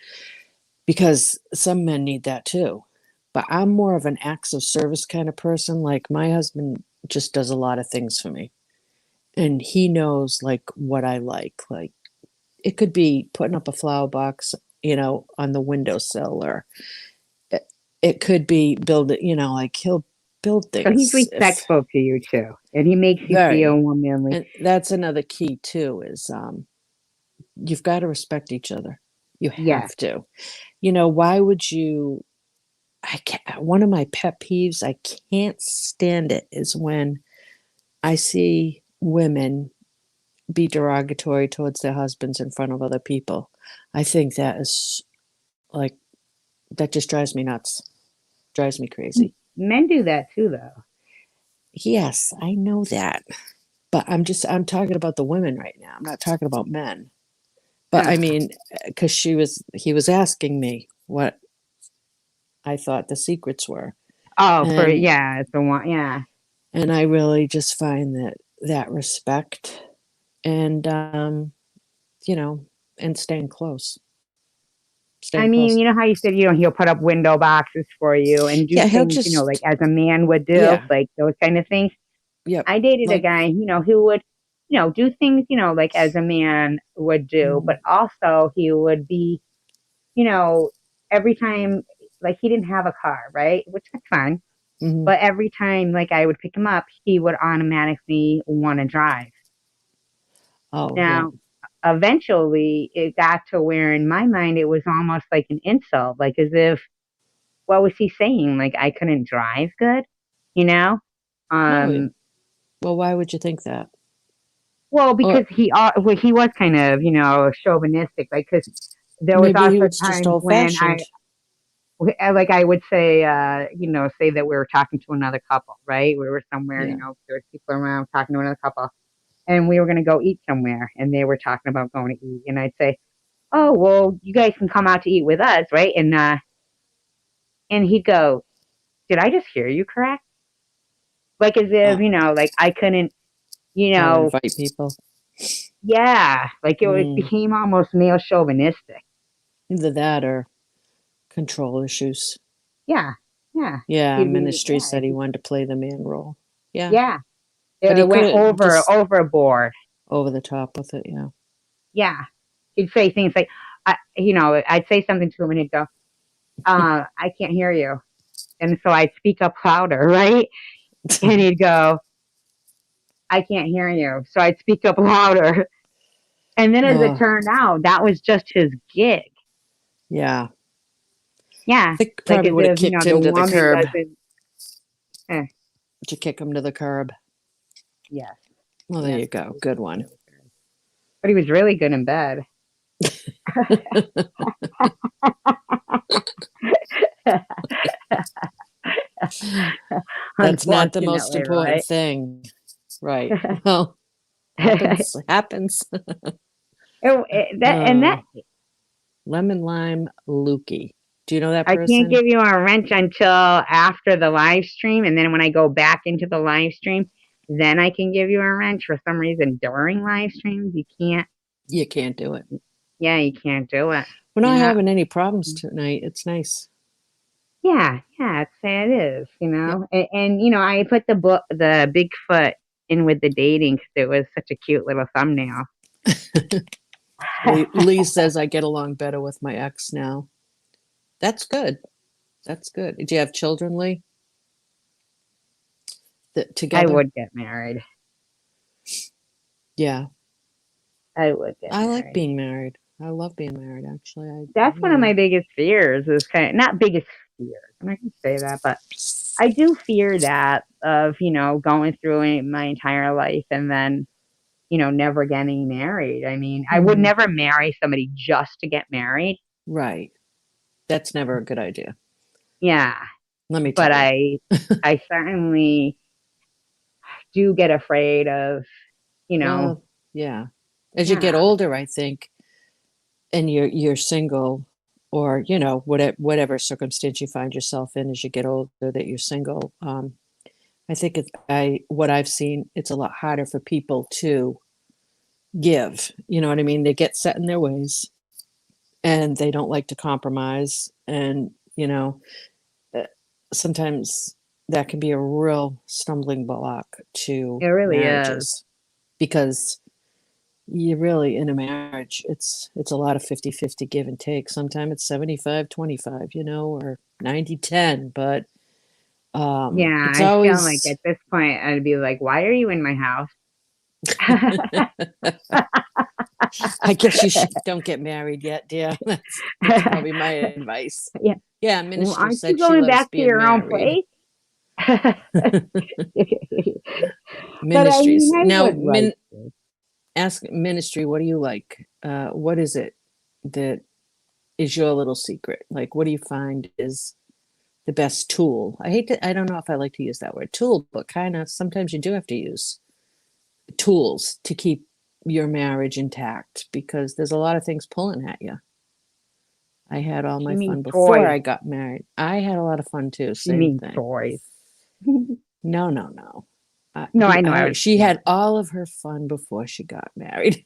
because some men need that too. But I'm more of an acts of service kind of person. Like my husband just does a lot of things for me. And he knows like what I like. Like it could be putting up a flower box, on the windowsill, or it could be like he'll build So he's things if respectful to you too, and he makes you feel very. more manly. And that's another key too, is you've got to respect each other. You Yeah. have to. Why would you? I can't, one of my pet peeves, I can't stand it, is when I see women be derogatory towards their husbands in front of other people. I think that is like, that just drives me nuts, drives me crazy. Men do that too, though. Yes, I know that. But I'm talking about the women right now. I'm not talking about men. But I Uh, mean, because he was asking me what I thought the secrets were. oh, And yeah, it's the one, yeah. I really just find that respect, and you know, and I staying mean, close. how you said, he'll put up window boxes for you and do Yeah, he'll things, like just, as a man would do, yeah, like those kind of things. yep, I dated a like, guy, who would, do things, like as a man would do, mm, but also he would be, you know, every time, like he didn't have a car, right? Which is fine. mm, But every time, like I would pick him up, he would automatically want to drive. oh, yeah, Now, eventually, it got to where, in my mind, it was almost like an insult, like as if, what was he saying? Like I couldn't drive good, you know? no, yeah. Um, Well, why would you think that? well, Or because he was kind of, chauvinistic, like because there was maybe he also was just times old when fashioned. like I would say, say that we were talking to another couple, right? We were somewhere, Yeah. there was people around talking to another couple, and we were going to go eat somewhere, and they were talking about going to eat, and I'd say, "Oh, well, you guys can come out to eat with us, right?" And he'd go, "Did I just hear you correct?" Like as if, Oh, like I couldn't, you gotta know, invite people. yeah, like it Mm, became almost male chauvinistic. either that or control issues. Yeah, yeah, Yeah, he'd be, ministry said he wanted to play the man role. Yeah, yeah. but he It could went have just overboard. over the top with it. Yeah. Yeah, he'd say things like, I'd say something to him, and he'd go, "I can't hear you," and so I'd speak up louder, right? And he'd go, "I can't hear you," so I'd speak up louder. And then as it Oh, turned out, that was just his gig. yeah. I Yeah, think like probably as would have if, kicked the him to the woman curb. doesn't. Eh, Did you kick him to the curb? yes, Well, there yes, you go. Good one. but he was really good in bed. That's not the most Unfortunately, important right? thing. Right. Well, happens. That Oh, lemon lime Lukey. Do you know that I can't person? give you a wrench until after the live stream, and then when I go back into the live stream, then I can give you a wrench. For some reason, during live streams, you can't. You can't do it. Yeah, you can't do it. We're not Yeah, having any problems tonight. It's nice. yeah, it is. Yep. I put the Bigfoot in with the dating because it was such a cute little thumbnail. Lee says I get along better with my ex now. That's good. That's good. Do you have children, Lee? I together? would get married. Yeah. I would get I like married. being married. I love being married, actually. That's one of my biggest fears is not biggest fears. I'm not going to say that, but I do fear that of, going through my entire life and then, never getting married. I mean, I would Mhm. never marry somebody just to get married. Right. That's never a good idea. Yeah. Let me But tell you. I certainly do get afraid of, you know, Well, yeah. As you get yeah, older, I think, and you're single, or whatever circumstance you find yourself in as you get older that you're single. I think what I've seen, it's a lot harder for people to give. You know what I mean? They get set in their ways, and they don't like to compromise, and uh, sometimes that can be a real stumbling block to it really is. marriages, because you really, in a marriage, it's a lot of 50-50 give and take. Sometimes it's 75-25, or 90-10, but Yeah, it's I feel like always at this point I'd be like, why are you in my house? I guess you should don't get married yet, dear. That's probably my advice. Yeah. Yeah, Well, ministry aren't you said she going loves back to being your own married. place? But I mean, Ministries I now, would like to. ask ministry, what do you like? What is it that is your little secret? Like, what do you find is the best tool? I don't know if I like to use that word tool, but kind of sometimes you do have to use tools to keep your marriage intact, because there's a lot of things pulling at you. I had all She my means fun before toys. I got married. I had a lot of fun too. She Same means thing. toys. No, no, no. No, I know. I was, She yeah. had all of her fun before she got married.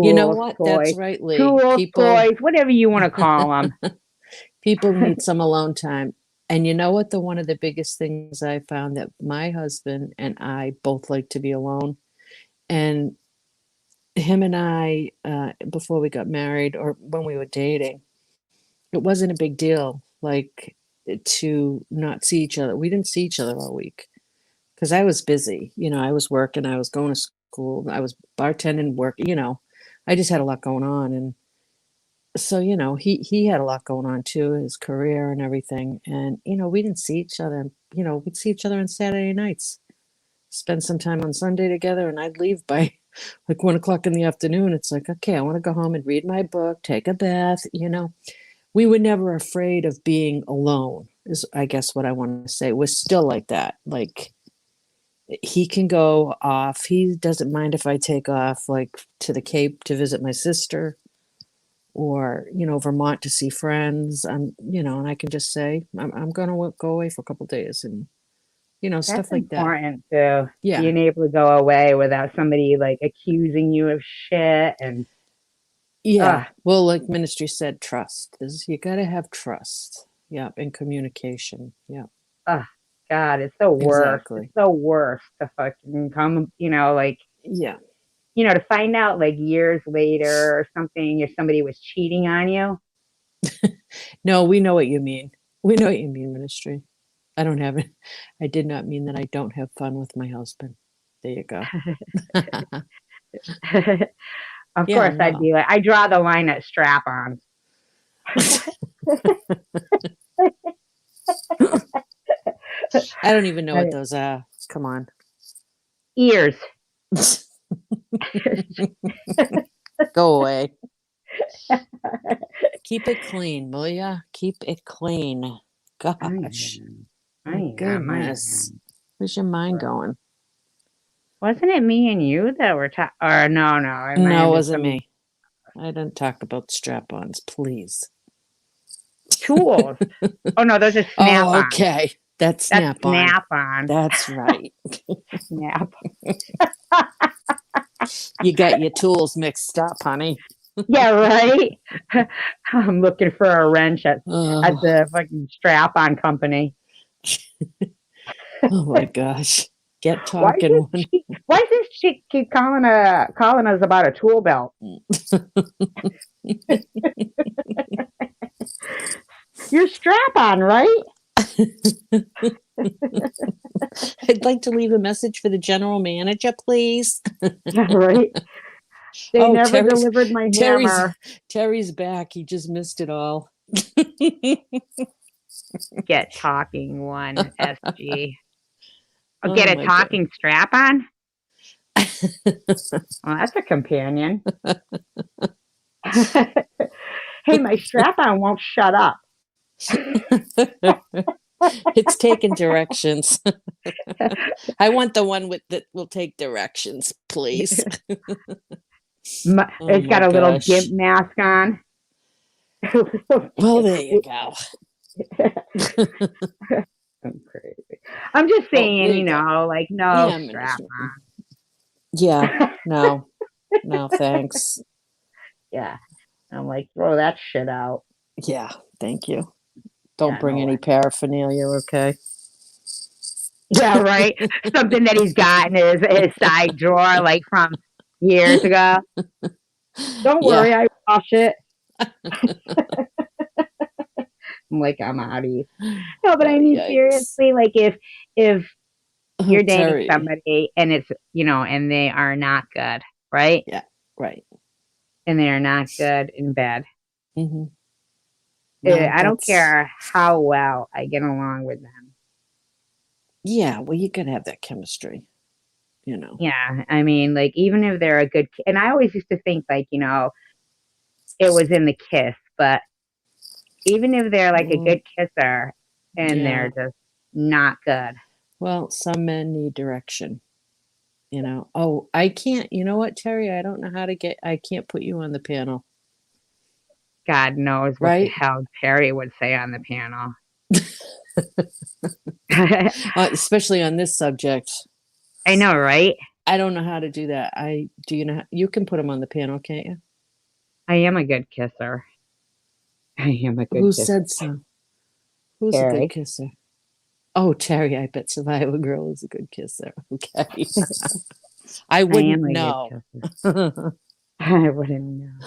You know Tools, what? That's toys, right, Lee. tools, People toys, whatever you want to call them. people need some alone time. And you know what? One of the biggest things I found, that my husband and I both like to be alone. And him and I, before we got married or when we were dating, it wasn't a big deal, like, to not see each other. We didn't see each other all week because I was busy. I was working, I was going to school, I was bartending, work. I just had a lot going on. And so, he had a lot going on too, his career and everything. And, we didn't see each other. We'd see each other on Saturday nights, spend some time on Sunday together, and I'd leave by like 1 o'clock in the afternoon. It's like, okay, I want to go home and read my book, take a bath. We were never afraid of being alone, is I guess what I want to say. We're still like that. Like, he can go off. He doesn't mind if I take off, like, to the Cape to visit my sister, or, Vermont to see friends. And I can just say, I'm going to go away for a couple days, and, That's stuff like that. important too. Yeah. Being able to go away without somebody like accusing you of shit and Yeah. uh Well, like ministry said, trust. You got to have trust. Yeah. And communication. Yeah. uh God, it's the worst. It's Exactly. the worst to fucking come, like, Yeah. to find out like years later or something if somebody was cheating on you. No, we know what you mean. We know what you mean, ministry. I don't have it. I did not mean that I don't have fun with my husband. There you go. Of Yeah, course, I'd no. be like, I draw the line at strap-ons. I don't even know what those are. Come on. Ears. Go away. Keep it clean, will ya? Keep it clean. I Gosh. am. I My am. I goodness. am. Where's your mind going? Wasn't it me and you that were talking? Or no, no, it might No, have it been wasn't some me. I didn't talk about strap-ons, please. tools. Oh no, those are Oh, snap-on. okay. That's That's snap-on. snap-on. That's right. Snap. You got your tools mixed up, honey. Yeah, right. I'm looking for a wrench at Oh, the fucking strap-on company. oh my gosh. Get Why is talking. this chick, why does this chick keep calling us about a tool belt? You're strap-on, right? I'd like to leave a message for the general manager, please. Yeah, right. They Oh, never delivered my Terry's hammer. Terry's back. He just missed it all. Get talking one, SG. I'll Oh get a my God. talking strap on. Well, that's a companion. Hey, my strap on won't shut up. It's taking directions. I want the one that will take directions, please. Oh It's my got a little gosh. gimp mask on. Well, there you go. I'm crazy. I'm just Oh, saying, there you go. like no Yeah, strap Minister. Yeah, on. no, thanks. Yeah. I'm like, throw that shit out. Yeah, thank you. Don't Yeah, bring no any way. paraphernalia, okay? Yeah, right. Something that he's got in his side drawer, like from years ago. Don't Yeah. worry, I wash it. I'm like, I'm out of here. No, but Oh, I mean yikes. seriously, like if Oh, you're dating Terry. somebody and it's and they are not good, right? Yeah, right. And they are not good in bed. Hmm. No, I don't care how well I get along with them. yeah, well, you gotta have that chemistry, Yeah, I mean, like even if they're a good, and I always used to think like it was in the kiss, but even if they're like a Well, good kisser and yeah. they're just not good. Well, some men need direction. Oh, I can't, you know what, Terry? I can't put you on the panel, God knows what the right? hell Terry would say on the panel. Especially on this subject. I know, right? I don't know how to do that. Do you know you can put him on the panel, can't you? I am a good kisser. I am a good Who kisser. said so? Who's a good Terry. kisser? Oh, Terry, I bet Survivor Girl is a good kisser. Okay. I I wouldn't am a good know. kisser. I wouldn't know.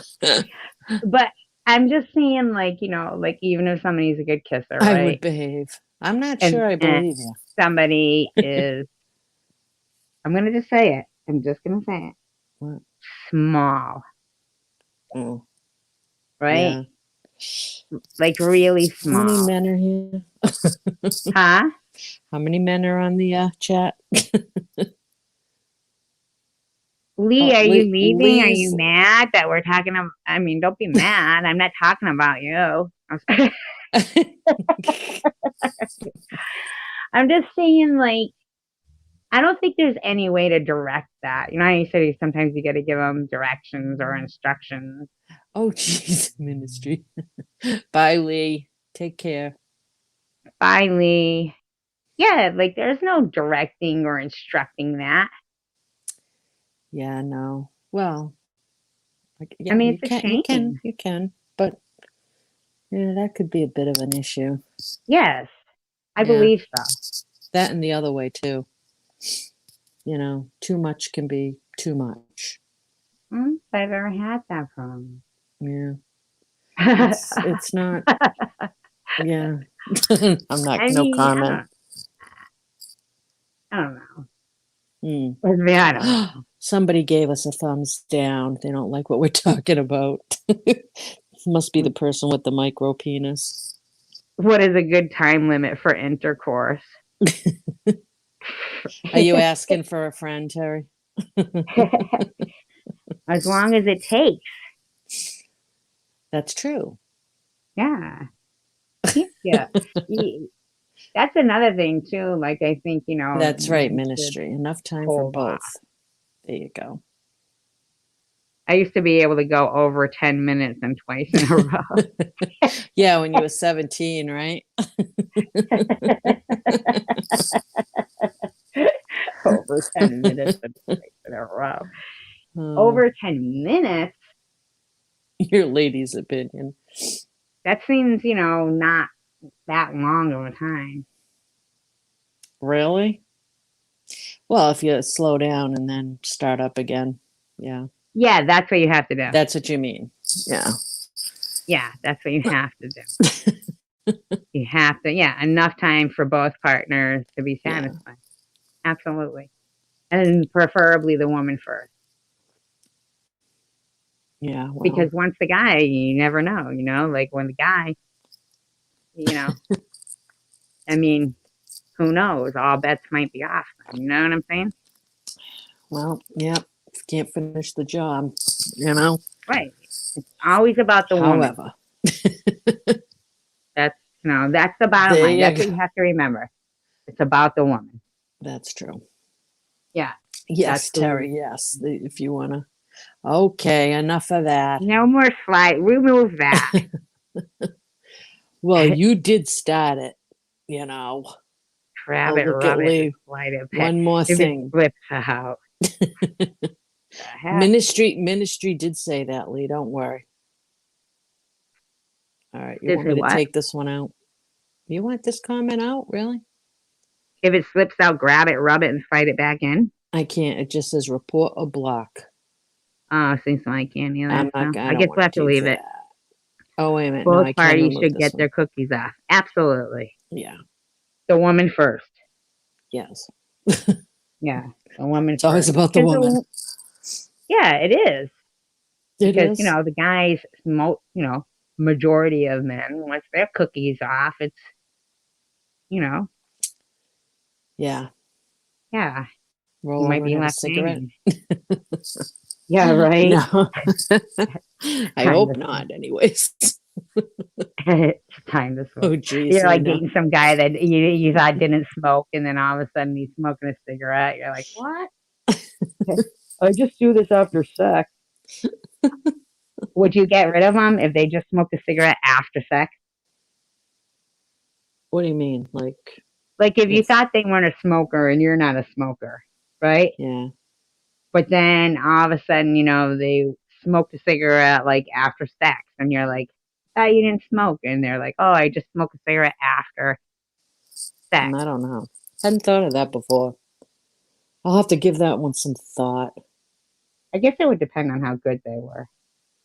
But I'm just saying, like, like even if somebody's a good kisser, I would right? behave. I'm not And sure I and believe you. somebody is, I'm gonna just say it. I'm just gonna say it. What? Small, Oh, right? yeah. Like really How many small. men are here? Huh? How many men are on the chat? Lee, Oh, are you leaving? Are you Lee's. mad that we're talking about? I mean, don't be mad. I'm not talking about you. I'm just saying, like, I don't think there's any way to direct that. You know how you said sometimes you got to give them directions or instructions. Oh, jeez, ministry. Bye, Lee. Take care. Bye, Lee. Yeah, like there's no directing or instructing that. Yeah, no. Well, I yeah, mean, you it's a can, you can, shame. you can, but yeah, that could be a bit of an issue. Yes, I Yeah, believe so. that and the other way too. Too much can be too much. If I've ever had that problem. Yeah, I it's not. Yeah, I'm not. No mean, comment. I don't know. Hmm. I mean, I don't know. Somebody gave us a thumbs down. They don't like what we're talking about. Must be the person with the micro penis. What is a good time limit for intercourse? Are you asking for a friend, Terry? As long as it takes. That's true. Yeah. Yeah. That's another thing too. Like I think, That's right, men should ministry. Enough time for hold off. both. There you go. I used to be able to go over 10 minutes and twice in a row. Yeah, when you were 17, right? Over 10 minutes and twice in a row. Oh, Over 10 minutes? your lady's opinion. That seems, not that long of a time. Really? Well, if you slow down and then start up again. Yeah. Yeah, that's what you have to do. That's what you mean. Yeah. Yeah, that's what you have to do. You have to, yeah, enough time for both partners to be Yeah. satisfied. Absolutely. And preferably the woman first. Yeah. Because Well, once the guy, you never know, like when the guy, you know, I mean, who knows? All bets might be off. You know what I'm saying? yeah. Can't finish the job, Right. It's always about the woman. However, That's, that's the bottom there line. you That's go. what you have to remember. It's about the woman. That's true. Yeah. That's Yes, who. Terry. Yes. If you want to. Okay. Enough of that. No more slide. Remove that. Well, you did start it, you know. Grab Oh, it, look at rub it, and Lee. slide it back. One more If it thing. slips out. The heck? Ministry did say that, Lee. Don't worry. All right. You This want is me to what? take this one out? You want this comment out? Really? If it slips out, grab it, rub it, and slide it back in. I can't. It just says report or block. Oh, see, so I can't either. So I I don't guess we'll want have to to do leave it. that. Oh, wait a minute. No, Both I can parties remove should this get one. their cookies off. Absolutely. Yeah. The woman first. Yes. Yeah, the woman It's always first. about the woman. Yeah, it is. It Because, is. the guys, majority of men, once their cookies off, it's, you Yeah. yeah, you Roll might over and be have a left cigarette. hanging. Yeah, right? No. I Time hope to not, anyways. it's time to smoke. Oh, geez. You're I like know. dating some guy that you thought didn't smoke, and then all of a sudden he's smoking a cigarette. You're like, what? I just do this after sex. Would you get rid of them if they just smoked a cigarette after sex? What do you mean? Like, Like if you if, thought they weren't a smoker and you're not a smoker, right? yeah. But then all of a sudden, they smoked a cigarette like after sex, and you're like, "Oh, you didn't smoke," and they're like, "Oh, I just smoked a cigarette after sex." I don't know. Hadn't thought of that before. I'll have to give that one some thought. I guess it would depend on how good they were.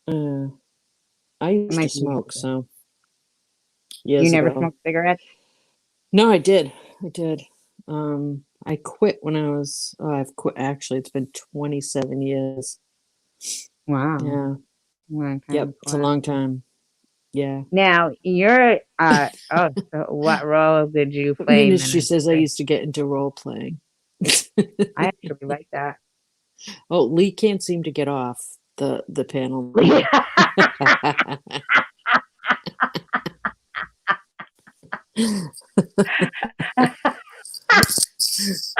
Uh, I It used to might be smoke, interesting. so You years never ago. smoked cigarettes? No, I did. I did. I quit when I was, I've quit, actually, it's been 27 years. Wow, Yeah. long Yep. time It's a ago. long time. Yeah. Now you're so what role did you play in Ministry says I ministry? used to get into role playing. I actually like that. Oh, Lee can't seem to get off the panel.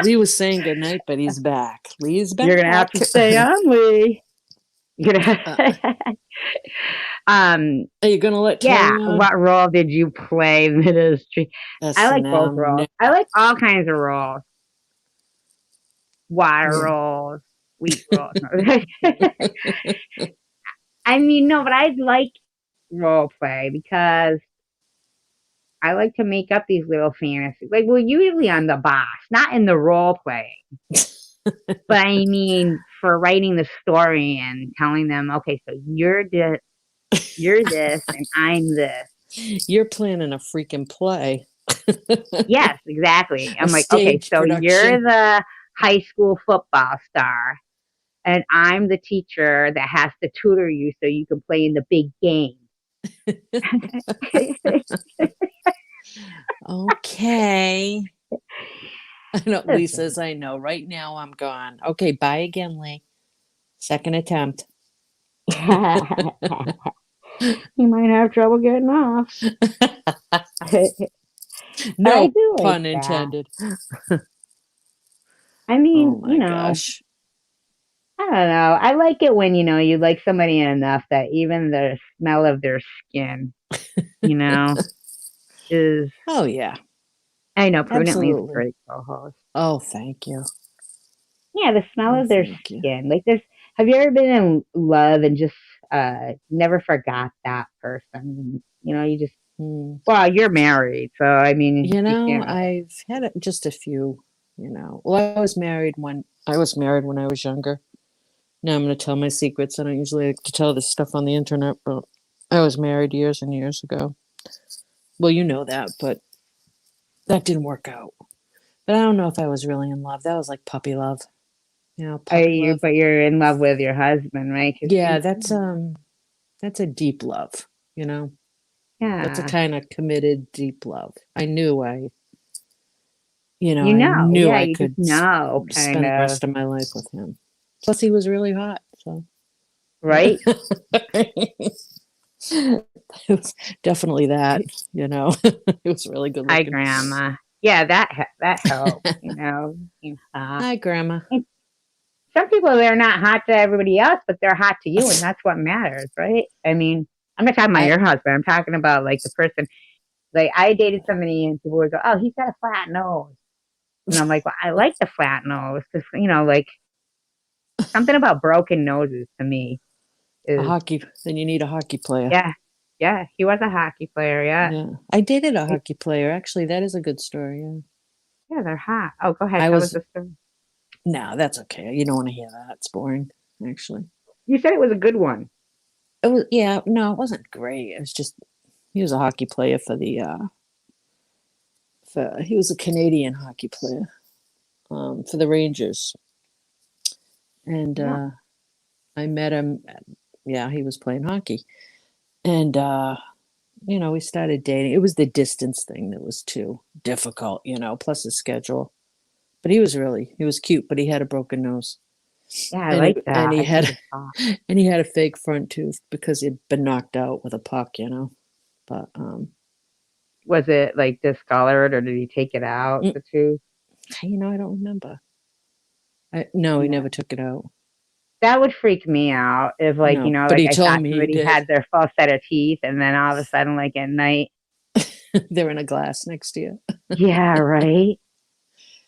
Lee was saying goodnight, but he's back. Lee's back. You're gonna have to stay on, Lee. You're gonna. Are you gonna let Yeah. Terry on? What role did you play in ministry? I like both roles. No. I like all kinds of roles. Water Yeah. rolls, wheat rolls. I mean, no, but I like role play because I like to make up these little fantasies. Like, well, usually I'm the boss, not in the role playing, but I mean for writing the story and telling them, okay, so you're this, and I'm this. You're planning a freaking play. Yes, exactly. A I'm like, okay, stage so you're production. the high school football star, and I'm the teacher that has to tutor you so you can play in the big game. Okay. I know Lee Listen, says I know. Right now I'm gone. Okay, bye again, Lee. Second attempt. you might have trouble getting off. I No do like pun that. intended. I Oh mean, my gosh. I don't know. I like it when, you like somebody enough that even the smell of their skin, you know, is, Oh yeah. I know Prudently is a Absolutely. great co-host. Oh, thank you. Yeah, the smell Oh, of their thank you. skin. Like have you ever been in love and just never forgot that person? You just Hmm. well, you're married, so I mean you can't really. I've had just a few, Well, I was married when I was younger. Now I'm going to tell my secrets. I don't usually like to tell this stuff on the internet, but I was married years and years ago. Well, you know that, but that didn't work out. But I don't know if I was really in love. That was like puppy love. You know, Are puppy you, love. but you're in love with your husband, right? 'Cause Yeah, he's, that's a deep love, you know. That's a yeah, kind of committed deep love. you I know, knew yeah, I you just could know, kind spend the of, rest of my life with him. Plus he was really hot, so right? it was definitely that, you know. It was really good Hi, looking. Grandma. Yeah, that helps, you know. Hi, Grandma. And some people, they're not hot to everybody else, but they're hot to you, and that's what matters, right? I mean, I'm not talking about I your husband. I'm talking about like the person. Like I dated somebody, and people would go, "Oh, he's got a flat nose," and I'm like, "Well, I like the flat nose because like something about broken noses to me a is, hockey. Then you need a hockey player. yeah, yeah. He was a hockey player, yeah, Yeah, I dated a Like, hockey player. Actually, that is a good story. Yeah, yeah. They're hot. Oh, go ahead, I tell us was. the story. No, that's okay. You don't want to hear that. It's boring, actually. You said it was a good one. It was. Yeah, no, it wasn't great. It was just he was a hockey player he was a Canadian hockey player for the Rangers, and Yeah, I met him. Yeah, he was playing hockey, and we started dating. It was the distance thing that was too difficult, plus his schedule. But he was cute, but he had a broken nose. yeah. I And he like and that. he I think had it's hot. and he had a fake front tooth because he'd been knocked out with a puck. But Was it like discolored, or did he take it out? mm, The tooth? I don't remember. No, he Yeah. never took it out. That would freak me out if, like, No, but like he I told thought me he somebody did. had their full set of teeth, and then all of a sudden, like at night, They're in a glass next to you. yeah, right.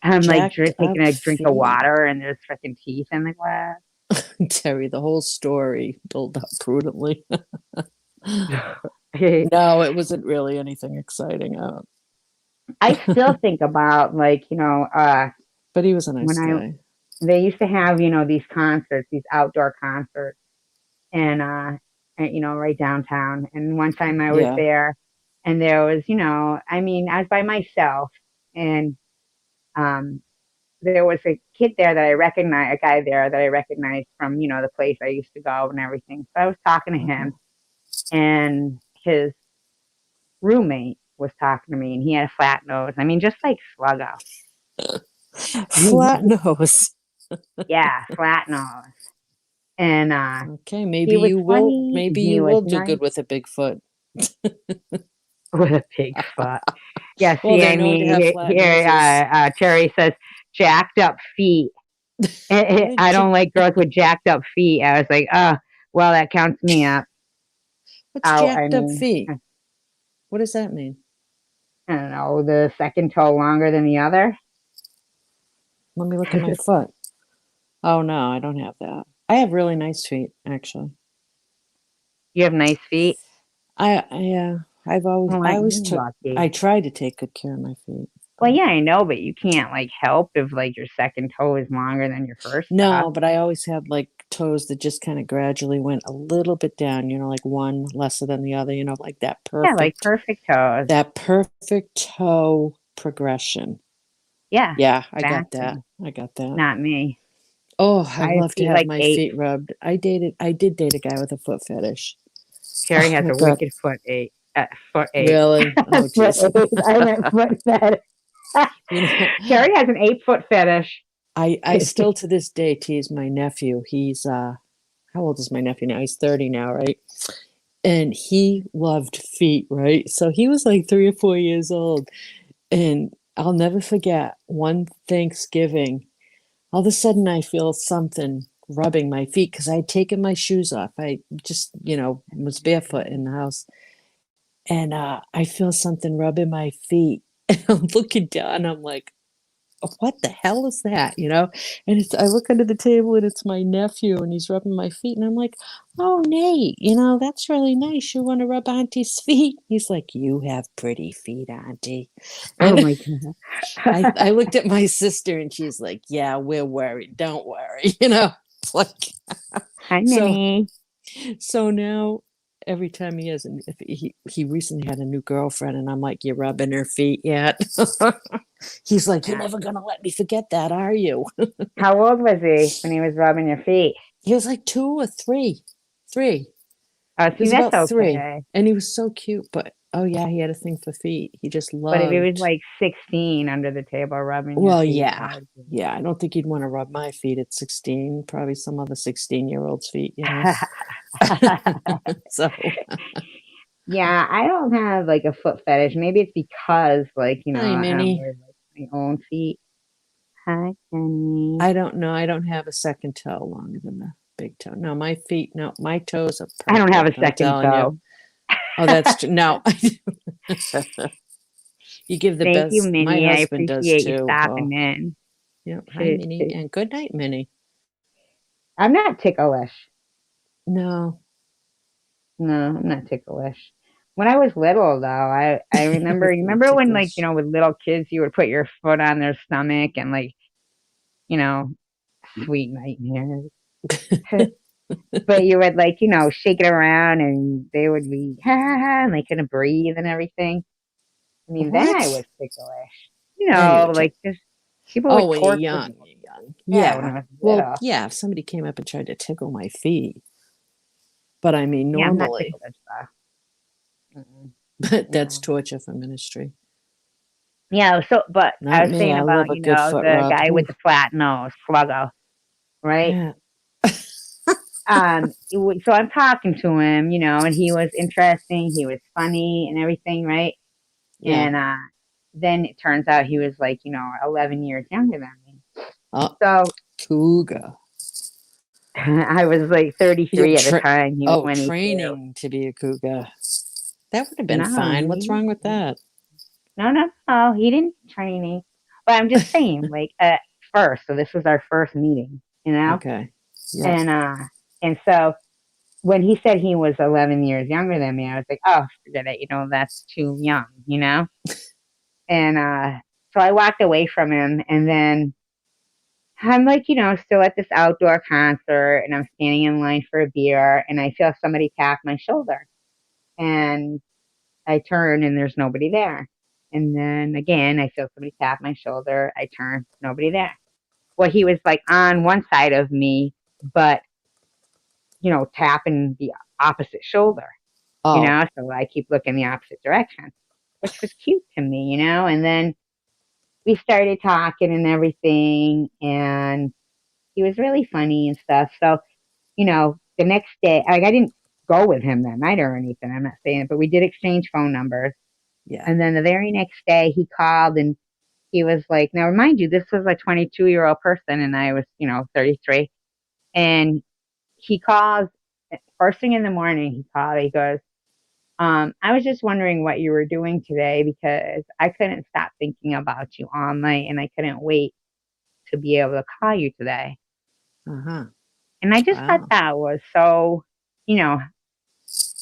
I'm like Jacked taking up a drink of feet. water, and there's freaking teeth in the glass. Terry, the whole story built up prudently. I No, it wasn't really anything exciting. still think about, like, But he was a when nice guy. they used to have, these concerts, these outdoor concerts, and right downtown. And one time I was Yeah. there, and there was, I mean, I was by myself, and um there was a kid there that I recognized, a guy there that I recognized from, the place I used to go and everything. So I was talking to Uh-huh. him, and his roommate was talking to me, and he had a flat nose. I mean, just like Sluggo. Flat nose. Yeah, flat nose. And Okay, he was funny, and maybe he you was will do nice good with a Bigfoot. with a big foot. Yeah, Well, see, they're I known to mean, have flat here, noses. Terry says, jacked up feet. I don't like girls with jacked up feet. I was like, oh, well, that counts me up. What's Out. I jacked up mean, feet? What does that mean? I don't know, the second toe longer than the other. Let me look at my foot. Oh no, I don't have that. I have really nice feet, actually. You have nice feet. I've I'm I like, always you're took I lucky. try to take good care of my feet. Well, But yeah, I know, but you can't like help if like your second toe is longer than your first toe. no, but I always had like toes that just kind of gradually went a little bit down, like one lesser than the other, like Yeah, like perfect toes. that perfect toe progression. Yeah, Yeah, I got that. exactly. I got that. Not me. Oh, I I have love to feet have like my apes. feet rubbed. I did date a guy with a foot fetish. Sherry Oh has my a God. wicked foot ache. Foot ache. Really? Oh, Foot geez. ache. I meant foot fetish. You know, Sherry has an 8 foot fetish. I still to this day tease my nephew. He's how old is my nephew now? He's 30 now, right? And he loved feet, right? So he was like 3 or 4 years old. And I'll never forget one Thanksgiving, all of a sudden I feel something rubbing my feet because I had taken my shoes off. I just, was barefoot in the house. And I feel something rubbing my feet. And I'm looking down, I'm like, what the hell is that? And I look under the table and it's my nephew and he's rubbing my feet. And I'm like, oh, Nate, that's really nice. You want to rub Auntie's feet? He's like, you have pretty feet, Auntie. Oh And my god. I looked at my sister and she's like, yeah, we're worried. Don't worry. It's like, Hi, so, Minnie. so now every time he has, and if he recently had a new girlfriend, and I'm like, "You rubbing her feet yet?" He's like, "You're Yeah. never gonna let me forget that, are you?" How old was he when he was rubbing your feet? He was like 2 or 3, 3. Oh, He see, was that's about 3, okay. and he was so cute. But oh yeah, he had a thing for feet. He just But if he was loved. like 16 under the table rubbing your Well, feet, yeah, that would be. yeah. I don't think he'd want to rub my feet at 16. Probably some other 16-year-old's feet, you know. So, Yeah, I don't have like a foot fetish. Maybe it's because like, hi, I don't Minnie. wear like my own feet. Hi, Kenny. I don't know. I don't have a second toe longer than the big toe. No, my feet. No, my toes are I don't have a perfect. I'm second telling you. toe. Oh, that's true. No, you give the Thank you, best. My Minnie. I husband does appreciate you too. Oh, stopping in. yeah. Hi, To, Minnie, to, and good night, Minnie. I'm not ticklish. No, No, I'm not ticklish. When I was little, though, I you're remember when like ticklish. with little kids, you would put your foot on their stomach and like you know, sweet nightmares. But you would like shake it around and they would be ha ha ha and they couldn't breathe and everything. I mean, then I What? was ticklish. Then you were Like just people Oh, would when you're torture young, me. you're young. Yeah, when Yeah. I was Well, little. yeah. If somebody came up and tried to tickle my feet, but I mean, Yeah, I'm not normally, ticklish though. Mm-mm. but that's No. torture for ministry. Yeah, so but I Not was me. saying I about, love a good foot the rub. guy with Ooh, the flat nose, Sluggo, right? yeah. So I'm talking to him, and he was interesting, he was funny and everything, right? Yeah. And then it turns out he was like, 11 years younger than me. Oh, So cougar. I was like You're 33 at the time. He was 22. training to be a cougar. That would have been No, fine. What's wrong with that? no, no, no, he didn't train me. But I'm just saying, like at first, so this was our first meeting, Okay. Yeah. and so when he said he was 11 years younger than me, I was like, oh, forget it, that's too young. And so I walked away from him, and then I'm like, still at this outdoor concert, and I'm standing in line for a beer, and I feel somebody tap my shoulder. And I turn, and there's nobody there. And then again, I feel somebody tap my shoulder. I turn, nobody there. Well, he was like on one side of me, but, tapping the opposite shoulder, Oh, so I keep looking the opposite direction, which was cute to me. And then we started talking and everything, and he was really funny and stuff. So, the next day, like I didn't go with him that night or anything. I'm not saying it, but we did exchange phone numbers. yeah. And then the very next day, he called and he was like, now remind you, this was a 22-year-old person, and I was, 33. And he calls first thing in the morning. He called. He goes, I was just wondering what you were doing today because I couldn't stop thinking about you all night, and I couldn't wait to be able to call you today. Uh-huh. And I just thought Wow. that was so, you know,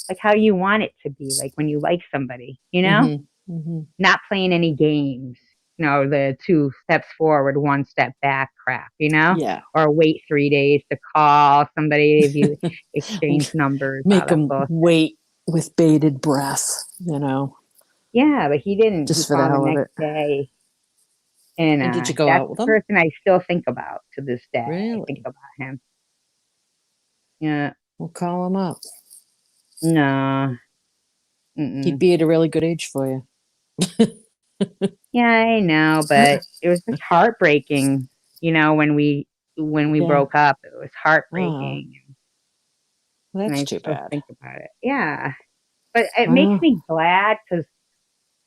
like how you want it to be, like when you like somebody, Mm-hmm. Mm-hmm. not playing any games, the 2 steps forward, 1 step back crap, Yeah. or wait 3 days to call somebody if you exchange numbers, all Make that them bullshit. wait with bated breath, you know, Yeah, but he didn't. He just for the called the hell of next it. day, and And did you go that's out with the them? person I still think about to this day. I think Really? about him. Yeah, We'll call them up. no, He'd mm-mm. be at a really good age for you. Yeah, I know, but it was just heartbreaking, when we Yeah. broke up. It was Oh, heartbreaking, well, and that's I too still bad. think about it. Yeah, but it makes Oh, me glad because,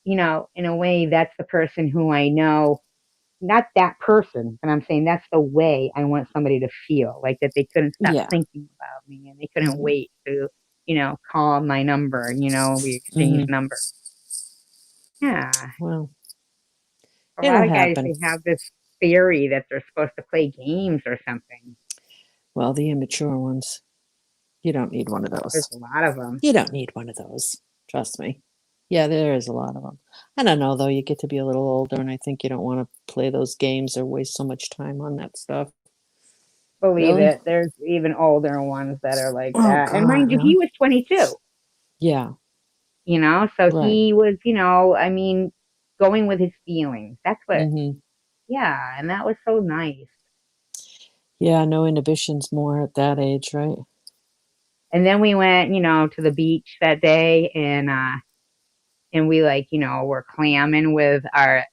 in a way, that's the person who I know, not that person, but I'm saying that's the way I want somebody to feel, like that they couldn't stop yeah. thinking about me and they couldn't Mm-hmm. wait to, call my number, we exchange Mm-hmm. numbers. Yeah. Well, A it'll lot of guys, happen. they have this theory that they're supposed to play games or something. Well, the immature ones, you don't need one of There's those. a lot of them. You don't need one of those. Trust me. Yeah, there is a lot of them. I don't know, though. You get to be a little older, and I think you don't want to play those games or waste so much time on that stuff. Believe Really? it. There's even older ones that are like Oh, that. And God, mind you, he really? was 22. Yeah. So Right. he was, I mean, going with his feelings. That's what, Hmm. yeah, and that was so nice. Yeah. No inhibitions more at that age, right? And then we went, to the beach that day, and we like, were clamming with our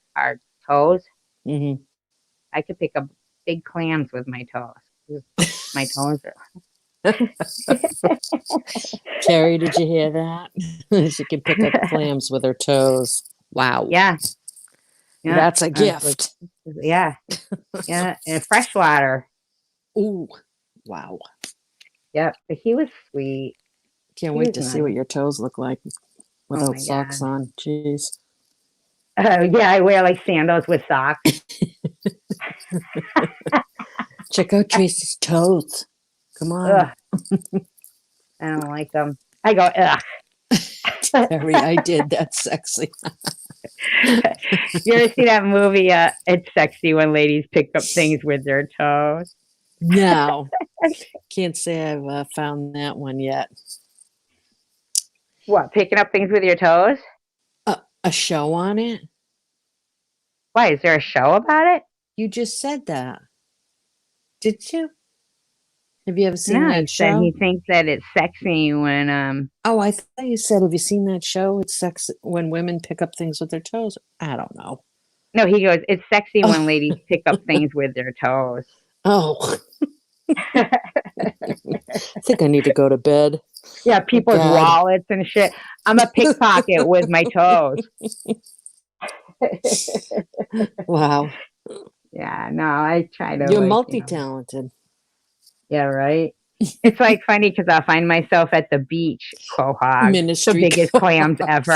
toes. Hmm. I could pick up big clams with my toes. My toes are. Carrie, did you hear that? She can pick up clams with her toes. Wow. Yeah, yeah. That's a I was like, gift. yeah, yeah, and freshwater. Ooh. Wow. Yep, but he was sweet. Can't He wait was to see nice. what your toes look like Oh without my socks god. on. Jeez. Yeah, I wear like sandals with socks. Check out Tracy's toes. Come on. Ugh, I don't like them. I go ugh. Carrie, I did. That's sexy. You ever see that movie? It's sexy when ladies pick up things with their toes. No, can't say I've found that one yet. What? Picking up things with your toes? A show on it? Why? Is there a show about it? You just said that. Did you? Have you ever seen No, he that said he show? thinks that it's sexy when Oh, I thought you said, have you seen that show? It's sex when women pick up things with their toes. I don't know. No, he goes, it's sexy when Oh, ladies pick up things with their toes. oh. I think I need to go to bed. Yeah, Oh, people's God. wallets and shit. I'm a pickpocket with my toes. Wow. Yeah, no, I try to You're like, multi-talented. yeah, right. It's like funny because I'll find myself at the beach, quahog, the Ministry biggest clams co-ops.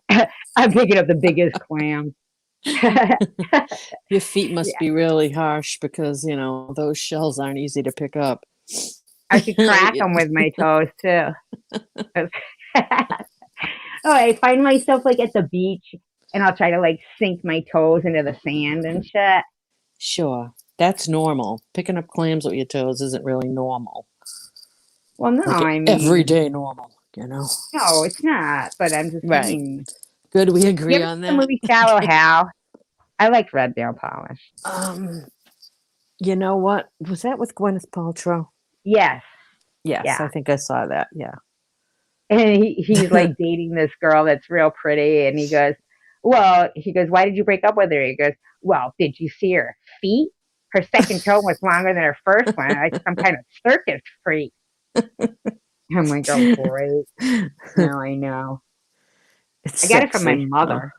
ever. I'm picking up the biggest clams. Yeah, Your feet must be really harsh because, those shells aren't easy to pick up. I could crack them with my toes too. Oh, I find myself like at the beach and I'll try to like sink my toes into the sand and shit. Sure, that's normal. Picking up clams with your toes isn't really normal. Well, no, Like I mean, everyday normal. no, it's not. But I'm just Right. saying. Good, we You agree ever on see the that. movie Shallow Hal? I liked Red Nail Polish. Um, you know what? Was that with Gwyneth Paltrow? Yes, Yes, I yeah. think I saw that. Yeah. And he's like dating this girl that's real pretty, and he goes, "Well," he goes, "Why did you break up with her?" He goes, "Well, did you see her feet? Her second toe was longer than her first one. Like some kind of circus freak." I'm like, "Oh, great! Now I know. It's I got it from my sexy. Oh. mother.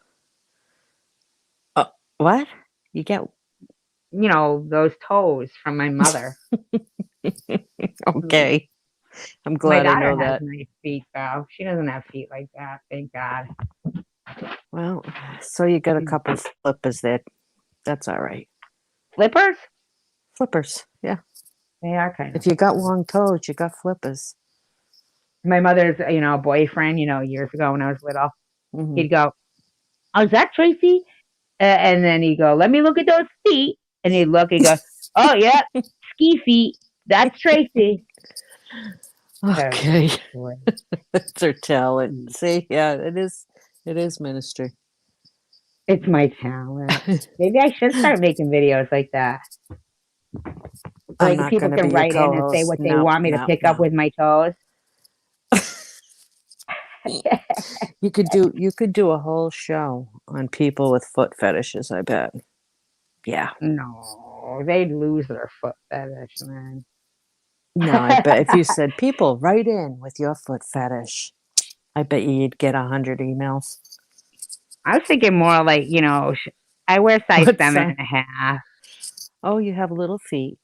What? You get Those toes from my mother. Mm. okay. I'm My glad I daughter know has that. nice feet, though. She doesn't have feet like that. Thank God." Well, so you got a couple flippers there. That's all right. Flippers? Flippers. Yeah. They are kind of If you got flippers. long toes, you got flippers. My mother's, boyfriend, years ago when I was little, Hmm. he'd go, "Oh, is that Tracy?" And then he'd go, "Let me look at those feet." And he'd look and go, "Oh, yeah, ski feet. That's Tracy." Oh, Okay. great. It's her talent. See, yeah, it is. It is ministry. It's my talent. Maybe I should start making videos like that. I'm Like not people going to be can your write in and say co-host. what they No, want me to no, pick up no. with my toes. You could do a whole show on people with foot fetishes, I bet. Yeah. No, they'd lose their foot fetish, man. No, I bet if you said people write in with your foot fetish, I bet you'd get 100 emails. I was thinking more like, I wear size What seven size? and a half, Oh, you have little feet,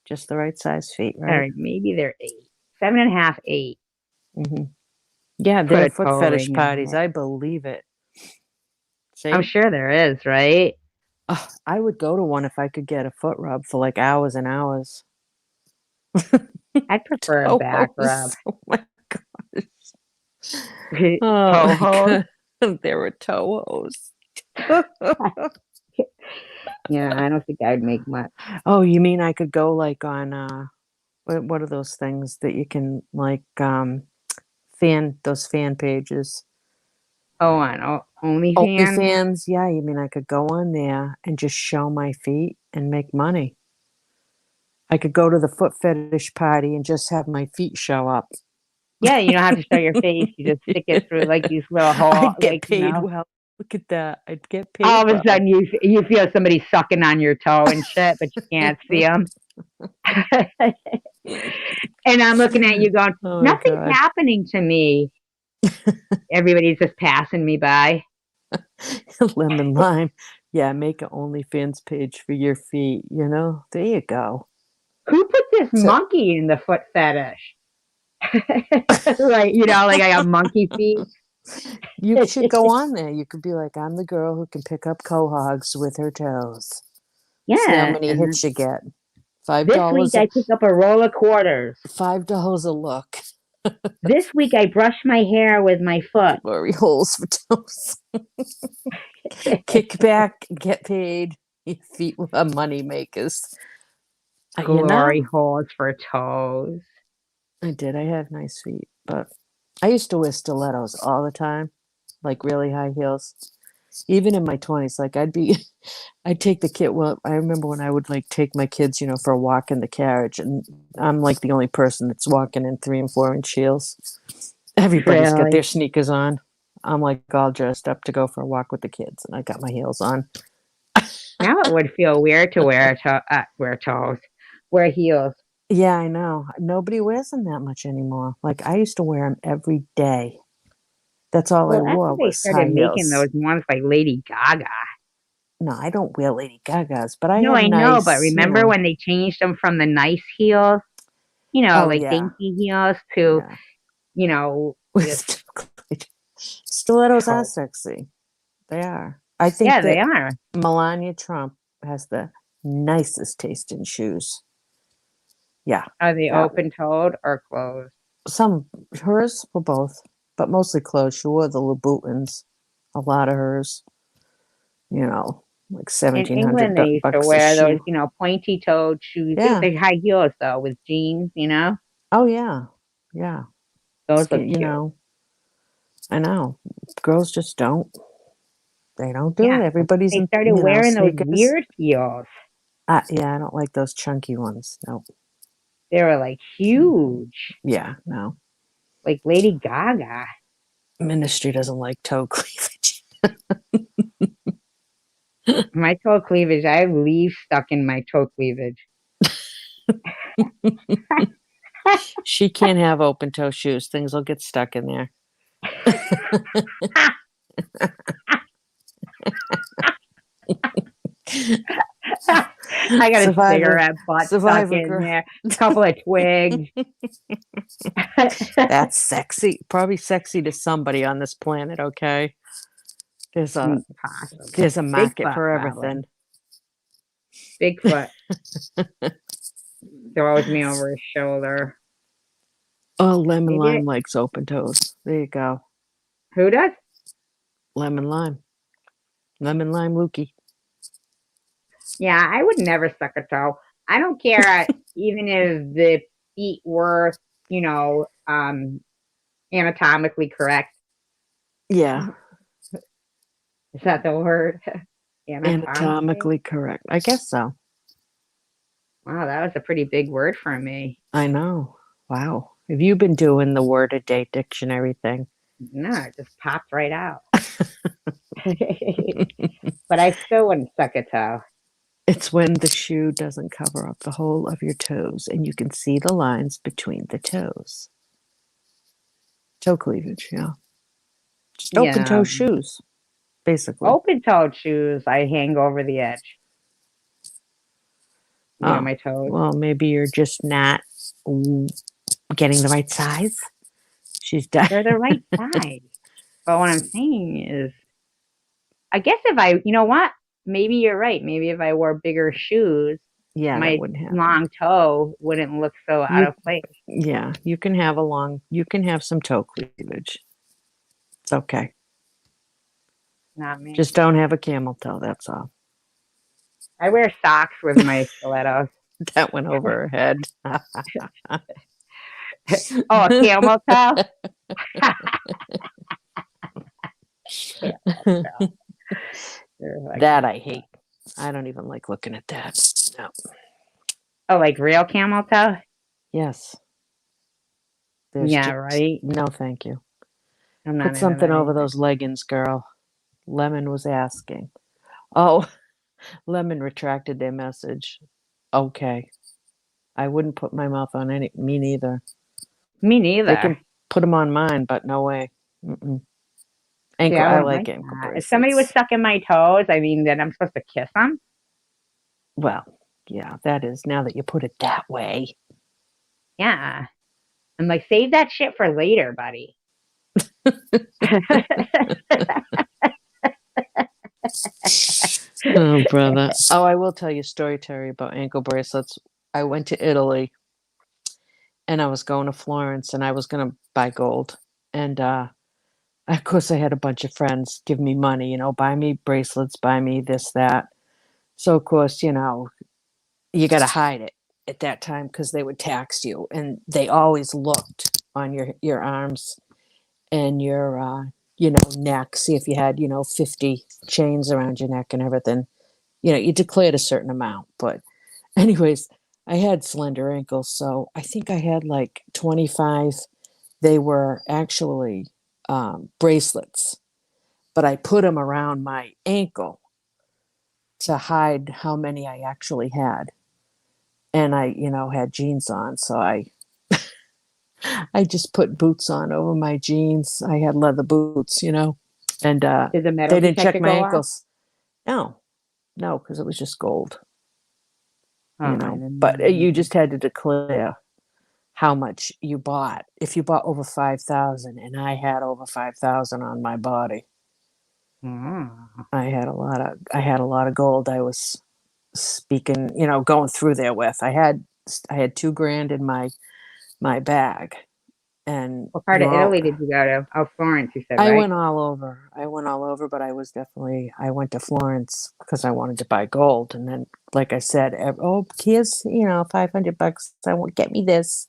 just the right size feet, right? or maybe they're 8, 7.5, 8. Hmm. Yeah, Put there are a foot toe fetish ring in parties. it. I believe it. I'm See? sure there is, right? Oh, I would go to one if I could get a foot rub for like hours and hours. I'd prefer a back rub. Toes. Oh my gosh. Oh Toe my hold. god. There were toes. Yeah, I don't think I'd make much. Oh, you mean I could go like on what are those things that you can like those fan pages. Oh, on OnlyFans? OnlyFans, yeah, you mean I could go on there and just show my feet and make money. I could go to the foot fetish party and just have my feet show up. Yeah, you don't have to show your face. You just stick it through like these little hole, I'd get like paid well. Look at that. I'd get paid all of a well. sudden you feel somebody sucking on your toe and shit, but you can't see them. And I'm looking at you going, Oh my nothing's God. happening to me. Everybody's just passing me by. Lemon lime. Yeah, make an OnlyFans page for your feet, you know? There you go. Who put this So monkey in the foot fetish? Like, like I got monkey feet. you should go on there. You could be like, I'm the girl who can pick up quahogs with her toes. See how Yeah. many And hits you get. Five this week dollars a I pick up a roll of quarters. $5 a look. This week I brush my hair with my foot. Glory holes for toes. Kick back, get paid. Your feet are money makers. You Glory know, holes for toes. I did. I had nice feet, but I used to wear stilettos all the time, like really high heels. Even in my 20s, like I'd take the kid. Well, I remember when I would like take my kids, for a walk in the carriage, and I'm like the only person that's walking in 3 and 4 inch heels. Everybody's got their Really? sneakers on. I'm like all dressed up to go for a walk with the kids, and I got my heels on. Now it would feel weird to wear toes, wear heels. Yeah, I know. Nobody wears them that much anymore. Like I used to wear them every day. That's all I Well, that's wore when they was high started making heels. those ones like Lady Gaga. No, I don't wear Lady Gaga's, but I No, have I know, but nice, remember when they changed them from the nice heels, oh like yeah, dainty heels to, yeah. just Stilettos are toe. sexy. They are. I think Yeah, they that are. Melania Trump has the nicest taste in shoes. Yeah, Are they that open toed or closed? some hers were both, but mostly clothes. She wore the Louboutins, a lot of hers. Like In 1,700 England, they used to bucks a wear those, shoe. pointy toed shoes. They look Yeah. like high heels though, with jeans. Oh yeah. Yeah. Those look You cute. know, I know. Girls just don't. They don't do Yeah. it. Everybody's They in, started wearing those sneakers. weird heels. Yeah, I don't like those chunky ones. No. They were like huge, Yeah, no. like Lady Gaga. Ministry doesn't like toe cleavage. My toe cleavage, I have leaves stuck in my toe cleavage. She can't have open toe shoes. Things will get stuck in there. I got a Survivor, cigarette butt stuck Survivor in girl. there, a couple of twigs. That's sexy. Probably sexy to somebody on this planet. Okay, there's a Possibly. there's a market Bigfoot, for probably. everything. Bigfoot throws me over his shoulder. Oh, lemon Maybe lime likes open toes. There you go. who does? Lemon lime. Lemon lime Lukey. Yeah, I would never suck a toe. I don't care, even if the feet were, anatomically correct. Yeah, Is that the word? Anatomically? anatomically correct. I guess so. Wow, that was a pretty big word for me. I know. Wow. Have you been doing the word a day dictionary thing? No, it just popped right out. But I still wouldn't suck a toe. It's when the shoe doesn't cover up the whole of your toes and you can see the lines between the toes. Toe cleavage, yeah. Just open Yeah. toe shoes, basically. Open-toed shoes, I hang over the edge. Oh, My toes. well, maybe you're just not getting the right size. She's done. They're the right size. But what I'm saying is, I guess you know what? Maybe you're right. Maybe if I wore bigger shoes, Yeah, that my wouldn't happen. long toe wouldn't look so out of place. Yeah, you can have some toe cleavage. It's okay. Not me. Just don't have a camel toe, that's all. I wear socks with my stilettos. That went over her head. Oh, a camel toe? Yeah, so you're like, That I hate. I don't even like looking at that. No. oh, like real camel toe? Yes. There's Yeah, just right. no thank you. I'm not Put into something that over either. those leggings, girl. Lemon was asking. Oh, Lemon retracted their message. Okay. I wouldn't put my mouth on any, me neither. Me They neither. can put them on mine, but no way. Mm-mm. See, Ankle, I I wouldn't like like ankle that. If somebody was bracelets. sucking my toes, I mean, then I'm supposed to kiss them? Well, yeah, that is now that you put it that way. Yeah. I'm like, save that shit for later, buddy. Oh, brother. Oh, I will tell you a story, Terry, about ankle bracelets. I went to Italy and I was going to Florence and I was going to buy gold. And of course, I had a bunch of friends give me money, buy me bracelets, buy me this, that. So, of course, you got to hide it at that time because they would tax you. And they always looked on your arms and your, neck, see if you had, 50 chains around your neck and everything. You declared a certain amount. But, anyways, I had slender ankles. So I think I had like 25. They were actually bracelets, but I put them around my ankle to hide how many I actually had. And I, had jeans on. So I just put boots on over my jeans. I had leather boots, and Did the metal they didn't check detector my go off? ankles. No, no, because it was just gold, Oh, I didn't but know you either. just had to declare how much you bought. If you bought over 5,000, and I had over 5,000 on my body, Oh. I had a lot of gold. I was speaking, going through there with. I had 2 grand in my bag, and What part of all. Italy did you go to? Oh, Florence, you said, I right? went all over. But I went to Florence because I wanted to buy gold. And then, like I said, oh, here's, $500. I won't get me this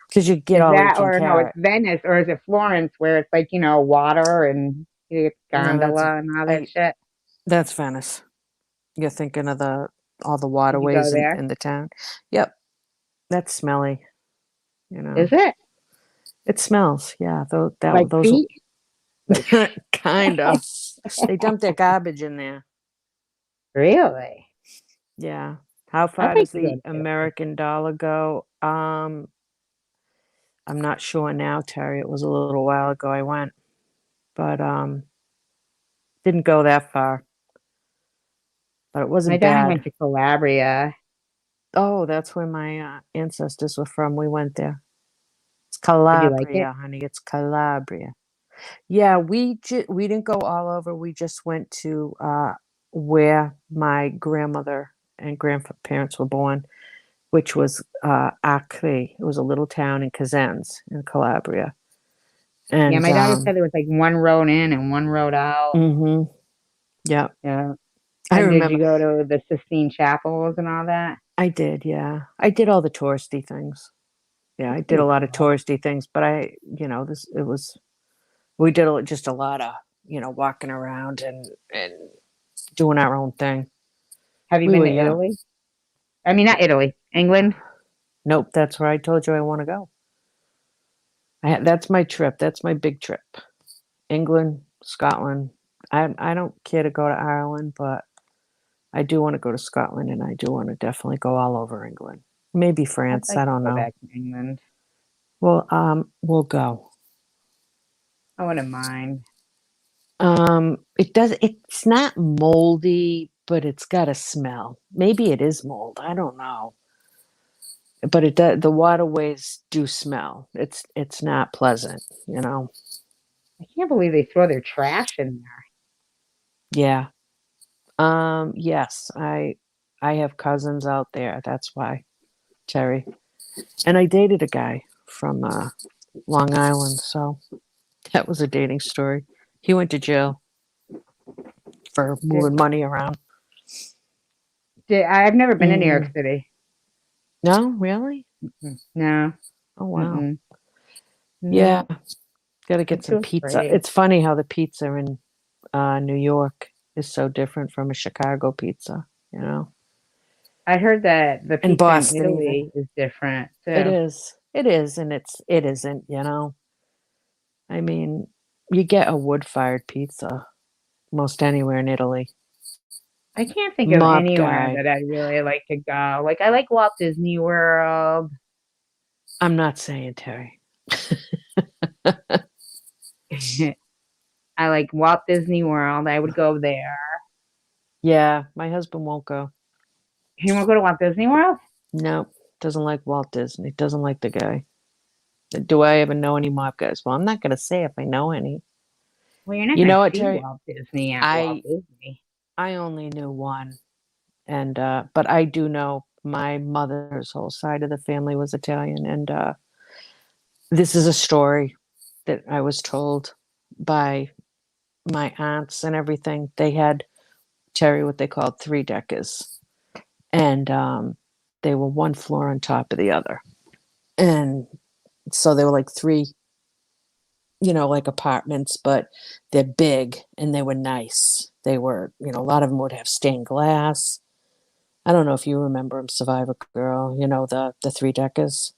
because you get Is all you that, can or no, it's carry. Venice, or is it Florence where it's like, water and you get No, gondola and all that shit? that's Venice. You're thinking of all the Did you go waterways in, there? in the town. Yep. That's smelly, you Is know. it? It smells. Yeah. Like Those, feet? Like, kind of. They dump their garbage in there. really? Yeah. How I'd far like does to go the to Italy. American dollar go? I'm not sure now, Terry. It was a little while ago I went, but didn't go that far. But it My wasn't dad bad. went to Calabria. Oh, that's where my ancestors were from. We went there. It's Did you like it? Calabria, honey. It's Calabria. Yeah, we didn't go all over. We just went to where my grandmother and grandparents were born, which was Acre. It was a little town in Cosenz in Calabria. Yeah, And my daughter said there was like one road in and one road out. mhm, yeah, Yeah. I And did remember. you go to the Sistine Chapels and all that? I did, yeah. I did all the touristy things. Yeah, I That's did a pretty lot of cool. touristy things, but we did just a lot of, walking around and doing our own thing. Have you We been were to young. Italy? I mean, not Italy, England. Nope, that's where I told you I want to go. That's my trip. That's my big trip. England, Scotland. I don't care to go to Ireland, but I do want to go to Scotland and I do want to definitely go all over England. Maybe I'd France. like I to don't go know. back to England. Well, we'll go. I wouldn't mind. It's not moldy, but it's got a smell. Maybe it is mold. I don't know. But the waterways do smell. It's not pleasant, you know. I can't believe they throw their trash in there. Yeah. Yes, I have cousins out there. That's why, Terry. And I dated a guy from Long Island, so that was a dating story. He went to jail for Did, moving money around. I've never been to New York Mm. City. No, really? No. Oh wow. Mm-mm. Yeah, No. Gotta I'm get some too pizza. afraid. It's funny how the pizza in New York is so different from a Chicago pizza, you know, I heard that the and pizza in Boston even. Italy is different It too. is. It is, and it isn't, you know. I mean, you get a wood-fired pizza most anywhere in Italy. I can't think of Mob anywhere guy. that I'd really like to go. Like I like Walt Disney World. I'm not saying Terry. I like Walt Disney World. I would go there. Yeah, my husband won't go. You want to go to Walt Disney World? No, doesn't like Walt Disney. Doesn't like the guy. Do I even know any mob guys? Well, I'm not gonna say if I know any. Well, you're not You going know to what, see Terry? Walt Disney at Walt I Disney. I only knew one, and but I do know my mother's whole side of the family was Italian, and this is a story that I was told by my aunts and everything. They had Terry what they called three deckers, and they were one floor on top of the other, and so they were like three, you know, like apartments, but they're big and they were nice. They were, you know, a lot of them would have stained glass. I don't know if you remember them, Survivor Girl, you know, the three deckers.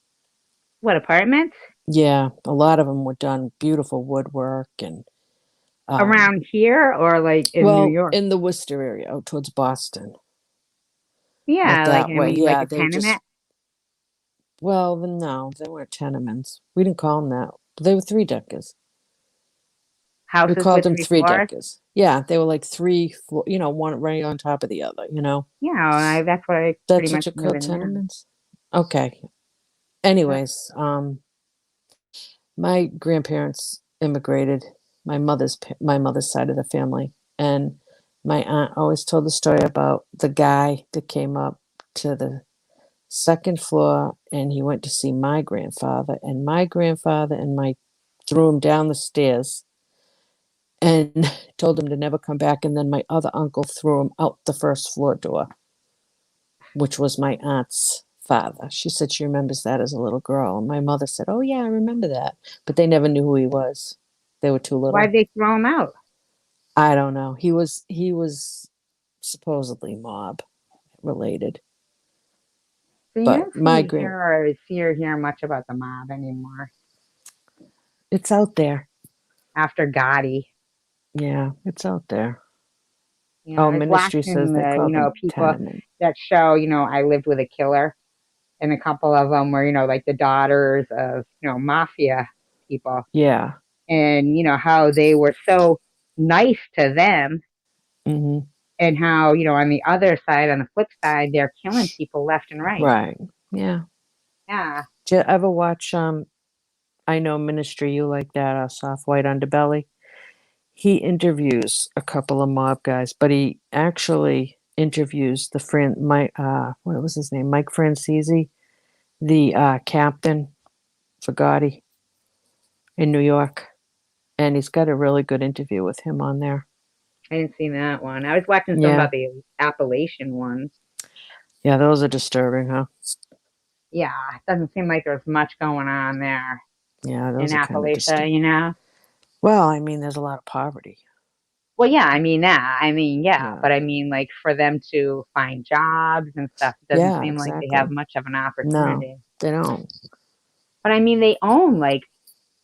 What apartments? Yeah, a lot of them were done beautiful woodwork and Around here or like in New well, York? in the Worcester area, out towards Boston, out Yeah, like that I way. mean, like Yeah, a they tenement. just well, no, they weren't tenements. We didn't call them that. They were three deckers. We Houses called with them three three floors. deckers. Yeah, they were like three, you know, one right on top of the other. You know, Yeah, that's what I pretty that's what much you live call in now. tenements. Okay. Uh, Anyways, my grandparents immigrated. My mother's side of the family, and my aunt always told the story about the guy that came up to the second floor, and he went to see my grandfather and my threw him down the stairs and told him to never come back. And then my other uncle threw him out the first floor door, which was my aunt's father. She said she remembers that as a little girl. And my mother said, "Oh, yeah, I remember that." But they never knew who he was. They were too Why'd little. they throw him out? I don't know. He was supposedly mob related. So you But don't my see grand here or see or hear much about the mob anymore it's out there. after Gotti. Yeah, it's out there. You know, Oh, I was ministry says watching they the, call you know, them people tenement. that show, you know, I lived with a killer, and a couple of them were, you know, like the daughters of, you know, mafia people, Yeah. and you know how they were so nice to them, Hmm. and how, you know, on the other side, on the flip side, they're killing people left and right. Right. Yeah. Yeah, Do you ever watch I know ministry you like that, soft white underbelly? He interviews a couple of mob guys, but he actually interviews the friend what was his name? Mike Francese, the captain for Gotti in New York. And he's got a really good interview with him on there. I didn't see that one. I was watching some Yeah. about the Appalachian ones. Yeah, those are disturbing, huh? Yeah, it doesn't seem like there's much going on there Yeah, in those are kind of Appalachia, disturbing. you know. Well, I mean, there's a lot of poverty. Well, yeah, I mean that. I mean, yeah, Yeah. but I mean, like for them to find jobs and stuff, it doesn't Yeah, seem like they have exactly. much of an No, opportunity. they don't. But I mean, they own like,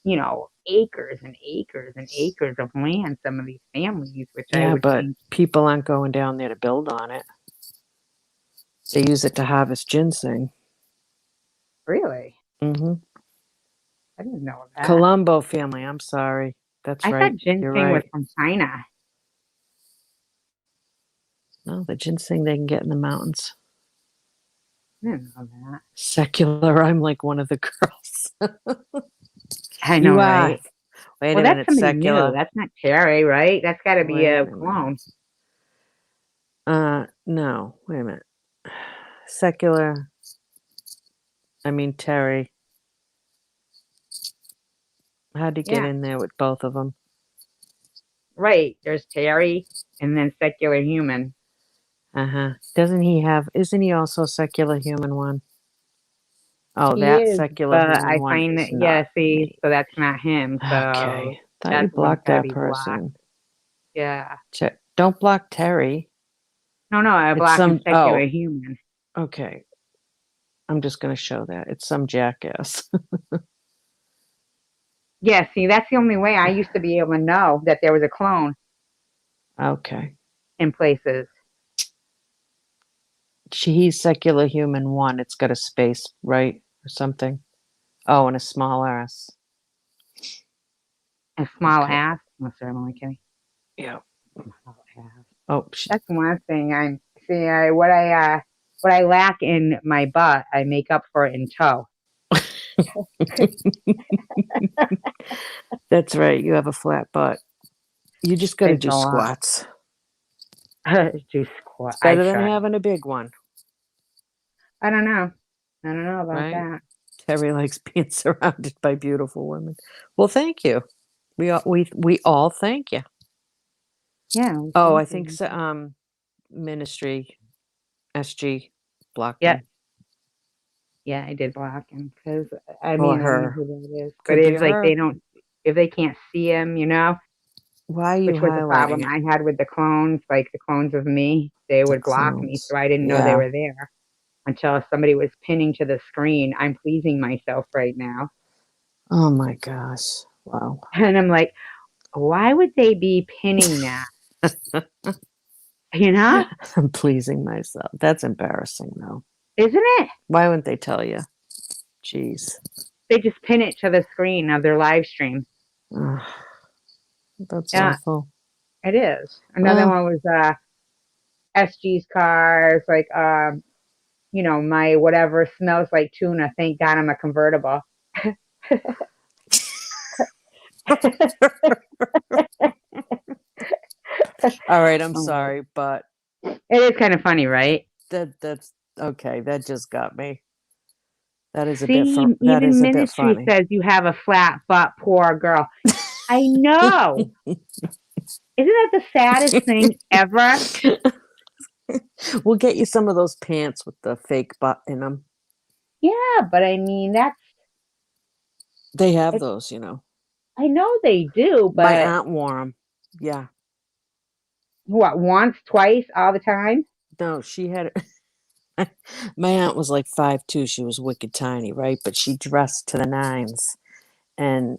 you know, acres and acres and acres of land, some of these families, which I Yeah, would but think, people aren't going down there to build on it. They use it to harvest ginseng. really, Hmm. I didn't know that. Colombo family. I'm sorry. That's I thought right. You're ginseng was right. from China. No, the ginseng they can get in the mountains. I didn't know that. Secular. I'm like one of the girls. I know, You are. right? Wait Well, a that's minute, somebody new. secular. That's not Cherry, right? That's got to be Wait a a minute. clone. No. Wait a minute. Secular. I mean Terry. How'd you get Yeah, in there with both of them? right. There's Terry and then secular human. Uh huh. Doesn't he have? Isn't he also a secular human one? Oh, He that is, secular but human I one find is that, yeah, not see, me. so that's not him. So Okay. Thought you that's one's blocked got to that be blocked. person. Yeah. Don't block Terry. No, I It's blocked him some, secular oh, human. okay. I'm just going to show that. It's some jackass. Yeah, see, that's the only way I used to be able to know that there was a clone Okay. in places. He's secular human one. It's got a space, right? Or something. Oh, and a small ass. A small Okay. ass. No, sir, I'm only kidding. Yeah. Small ass. Oh, That's one thing I'm see. What I lack in my butt, I make up for it in toe. that's right. You have a flat butt. You just got to It's do a lot. squats. Do squat. It's I better than try. having a big one, I don't know. I don't know about right? that. Terry likes being surrounded by beautiful women. Well, thank you. We all thank you. Yeah. Well, Oh, thank I think you. so. Ministry SG blocked Yeah. him Yeah, I did block him because I or mean I don't know her. who that is, but Could be it's a like they her. don't if they can't see him, Why are you which was a highlighting problem it? I had with the clones, like the clones of me, they The would block me, clones. so I didn't know they Yeah. were there until somebody was pinning to the screen. I'm pleasing myself right now, Oh my gosh. Wow. and I'm like, why would they be pinning that? You know, I'm pleasing myself. That's embarrassing, though. isn't it? Why wouldn't they tell you? Jeez. They just pin it to the screen of their live stream. Ugh, that's Yeah, awful. it is. Another Well, one was SG's cars, like my whatever smells like tuna. Thank God I'm a convertible. all right. I'm Oh, sorry, but it is kind of funny, right? that's okay. That just got me. That is a bit See, that is even a bit ministry funny. says you have a flat butt, poor girl. I know. Isn't that the saddest thing ever? We'll get you some of those pants with the fake butt in them. Yeah, but I mean, that's They have like, those. I know they do, My but aunt wore them. Yeah. what, once, twice, all the time? No, she had my aunt was like 5'2". She was wicked tiny, right? But she dressed to the nines and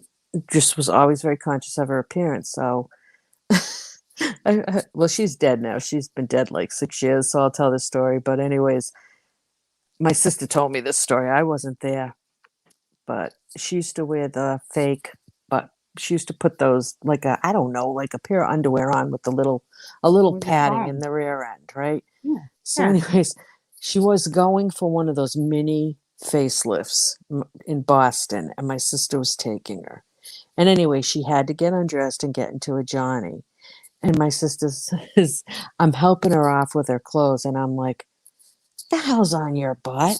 just was always very conscious of her appearance. So, well, she's dead now. She's been dead like 6 years. So I'll tell this story. But, anyways, my sister told me this story. I wasn't there, but she used to wear the fake, but she used to put those like I don't know, like a pair of underwear on with a little With the padding in phone. the rear end, right? Yeah, So, yeah. anyways, she was going for one of those mini facelifts in Boston, and my sister was taking her. And anyway, she had to get undressed and get into a Johnny. And my sister says, I'm helping her off with her clothes. And I'm like, the hell's on your butt?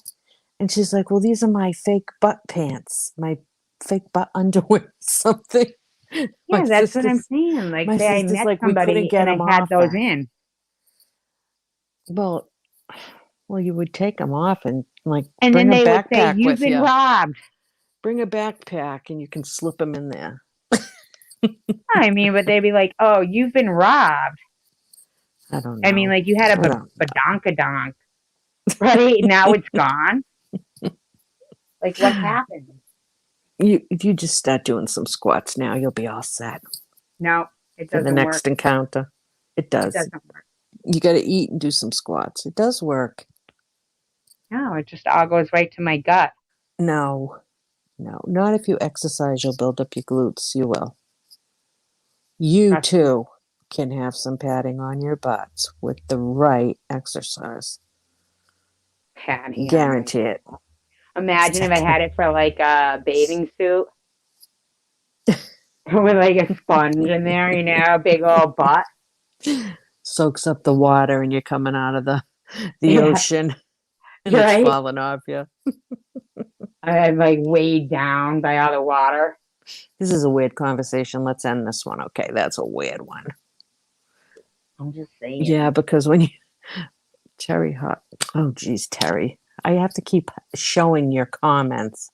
And she's like, well, these are my fake butt pants, my fake butt underwear, something. My Yeah, that's what I'm sister's, saying. Like, my say I sister's met like, we couldn't somebody get and them I had off those her. in. Well, well, you would take them off and like And then bring a they would say, backpack you've with been you. robbed. Bring a backpack and you can slip them in there. I mean, but they'd be like, oh, you've been robbed. I don't I mean, know. like you had I a don't badonkadonk, right? Now it's gone. Like what know. happened? You just start doing some squats now. You'll be all set No, it for the doesn't work. next encounter. It It does. doesn't work. You got to eat and do some squats. It does work. No, it just all goes right to my gut. No, no, not if you exercise. You'll build up your glutes. You will. You Trust me. too can have some padding on your butts with the right exercise. Patty on my Guarantee it. Imagine if I had it for like a bathing suit with like a sponge in there, big old butt. Soaks up the water and you're coming out of the Yeah, ocean and you're it's right. falling off you. I'm like weighed down by all the water. This is a weird conversation. Let's end this one. Okay, that's a weird one. I'm just Yeah, saying. because when you Terry Hot, oh geez, Terry. I have to keep showing your comments.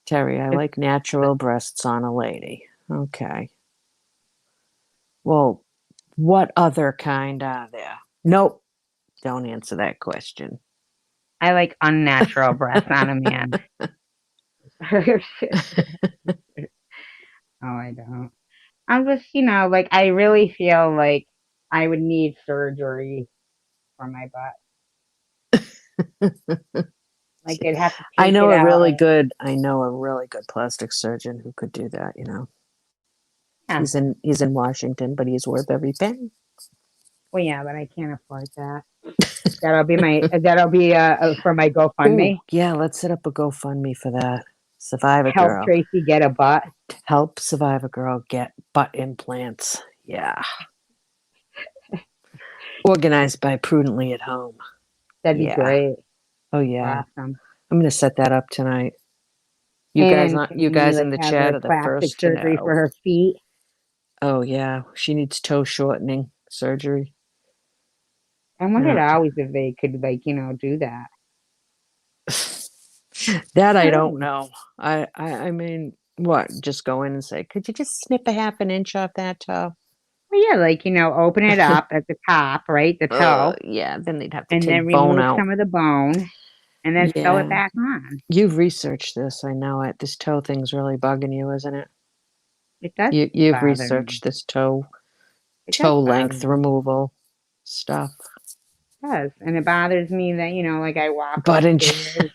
Terry, I like natural breasts on a lady. Okay. Well, what other kind are there? Nope. Don't answer that question. I like unnatural breasts on a man. Oh, I don't. I'm just, like I really feel like I would need surgery for my butt. Like they'd have to I take know it a out. really good plastic surgeon who could do that, Yeah. He's in Washington, but he's worth every penny. Well, yeah, but I can't afford that. That'll be for my Oh, GoFundMe. yeah, let's set up a GoFundMe for that. Survivor Help Girl. Tracy get a butt. Help Survivor Girl get butt implants. Yeah. Organized by Prudently at Home. That'd be Yeah. great. Oh yeah. Awesome. I'm gonna set that up tonight. And can You we guys like in the have chat like are the plastic first to surgery know. for her feet? Oh yeah. She needs toe shortening surgery. I wondered Yeah. always if they could do that. That I don't know. I mean, what? Just go in and say, could you just snip a half an inch off that toe? Well, yeah, open it up at the top, right, the toe, Yeah, then they'd have to and then take bone remove out. some of the bone, and then sew it Yeah. back on. You've researched this, I know it. This toe thing's really bugging you, isn't it? It does You've bother me. researched this toe It does bother length me. removal stuff. It does, and it bothers me that like I walk But in upstairs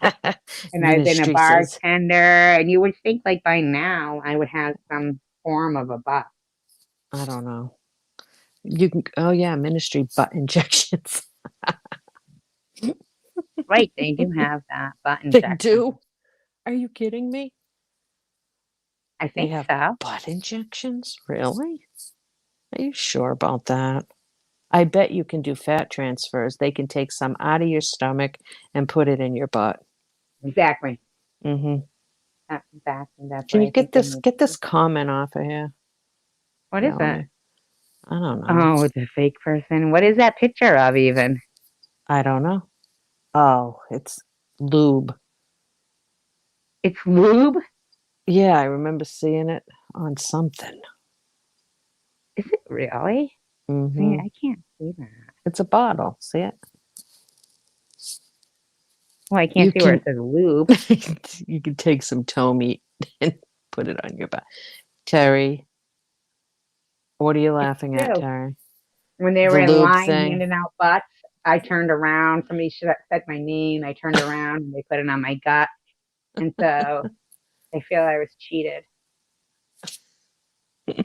and I've been a ministry says, bartender, and you would think like by now I would have some form of a butt. I don't know. You can, oh yeah, ministry butt injections. Right, they do have that butt They injection. do? Are you kidding me? I They think have so. butt injections? Really? Are you sure about that? I bet you can do fat transfers. They can take some out of your stomach and put it in your butt. Exactly. Mm-hmm. That's Can what you I think they need get to do. this comment off of here? What is it? Melanie? I don't know. Oh, it's a fake person. What is that picture of even? I don't know. Oh, it's lube. It's lube? Yeah, I remember seeing it on something. Is it really? See, Mm-hmm. I can't see that. It's a bottle. See it? Well, I can't You see where can it says lube. you can take some toe meat and put it on your butt. Terry, what are you It's laughing at, true. Terry? When they The were in lube line thing? handing out butts, I turned around. Somebody should have said my name. I turned around and they put it on my gut. And so I feel I was cheated.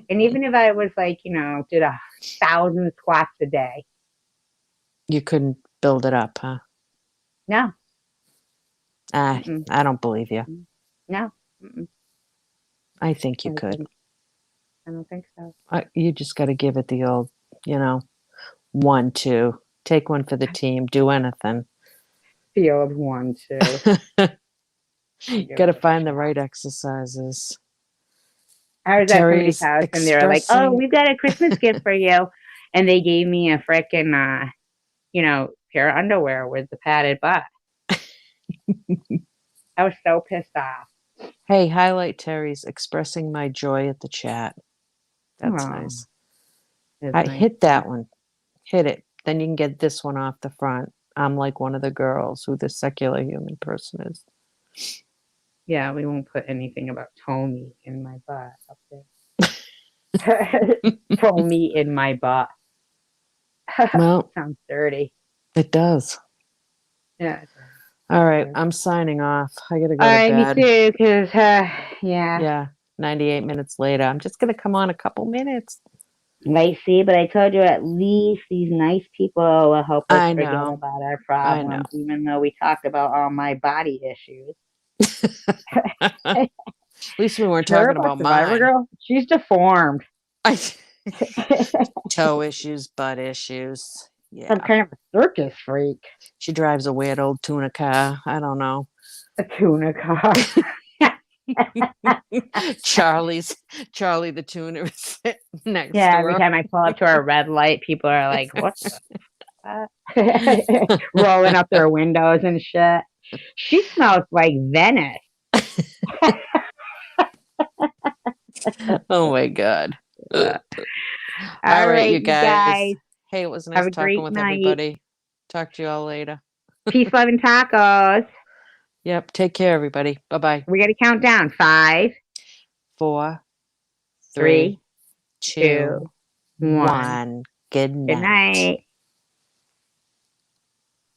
And even if I was like, did 1,000 squats a day, You couldn't build it up, huh? no, Ah, mm-mm, I don't believe you. no, mm-mm, I think you I could. couldn't. I don't think so. You just got to give it the old, you know, 1, 2. Take one for the team. Do anything. The old one too. Give Got to it a find the shot. right exercises. I was at somebody's Terry's house and they were like, "Oh, expressing. we've got a Christmas gift for you," and they gave me a frickin' pair of underwear with the padded butt. I was so pissed off. Hey, highlight Terry's expressing my joy at the chat. That's Oh, nice. it's I nice. hit that one. Hit it. Then you can get this one off the front. I'm like one of the girls who the secular human person is. Yeah, we won't put anything about toe meat in my butt up there. Toe meat in my butt. Well, Sounds dirty. it does. Yeah. All right, I'm signing off. I gotta All go to right, me bed. too. Cause yeah, Yeah, 98 minutes later. I'm just gonna come on a couple minutes. I see. But I told you at least these nice people will help us I forget know. about our I know. problems, even though we talked about all my body issues. At least we weren't Her talking about about Survivor mine. Girl, she's deformed. I, toe issues, butt issues. Some Yeah. kind of a circus freak. She drives a weird old tuna car. I don't know. A tuna car. Charlie the tuner is sitting next Yeah, to every her. time I pull up to a red light, people are like, "What the?" rolling up their windows and shit. She smells like Venice. Oh my God. Yeah. All All right, right, you you guys. guys. Hey, it was Have nice a talking great with night. everybody. Talk to you all later. Peace, love, and tacos. Yep. Take care, everybody. Bye-bye. We got to count down. 5, 4, 3, 3, 2, 2, 1. 1. Good Good night. night.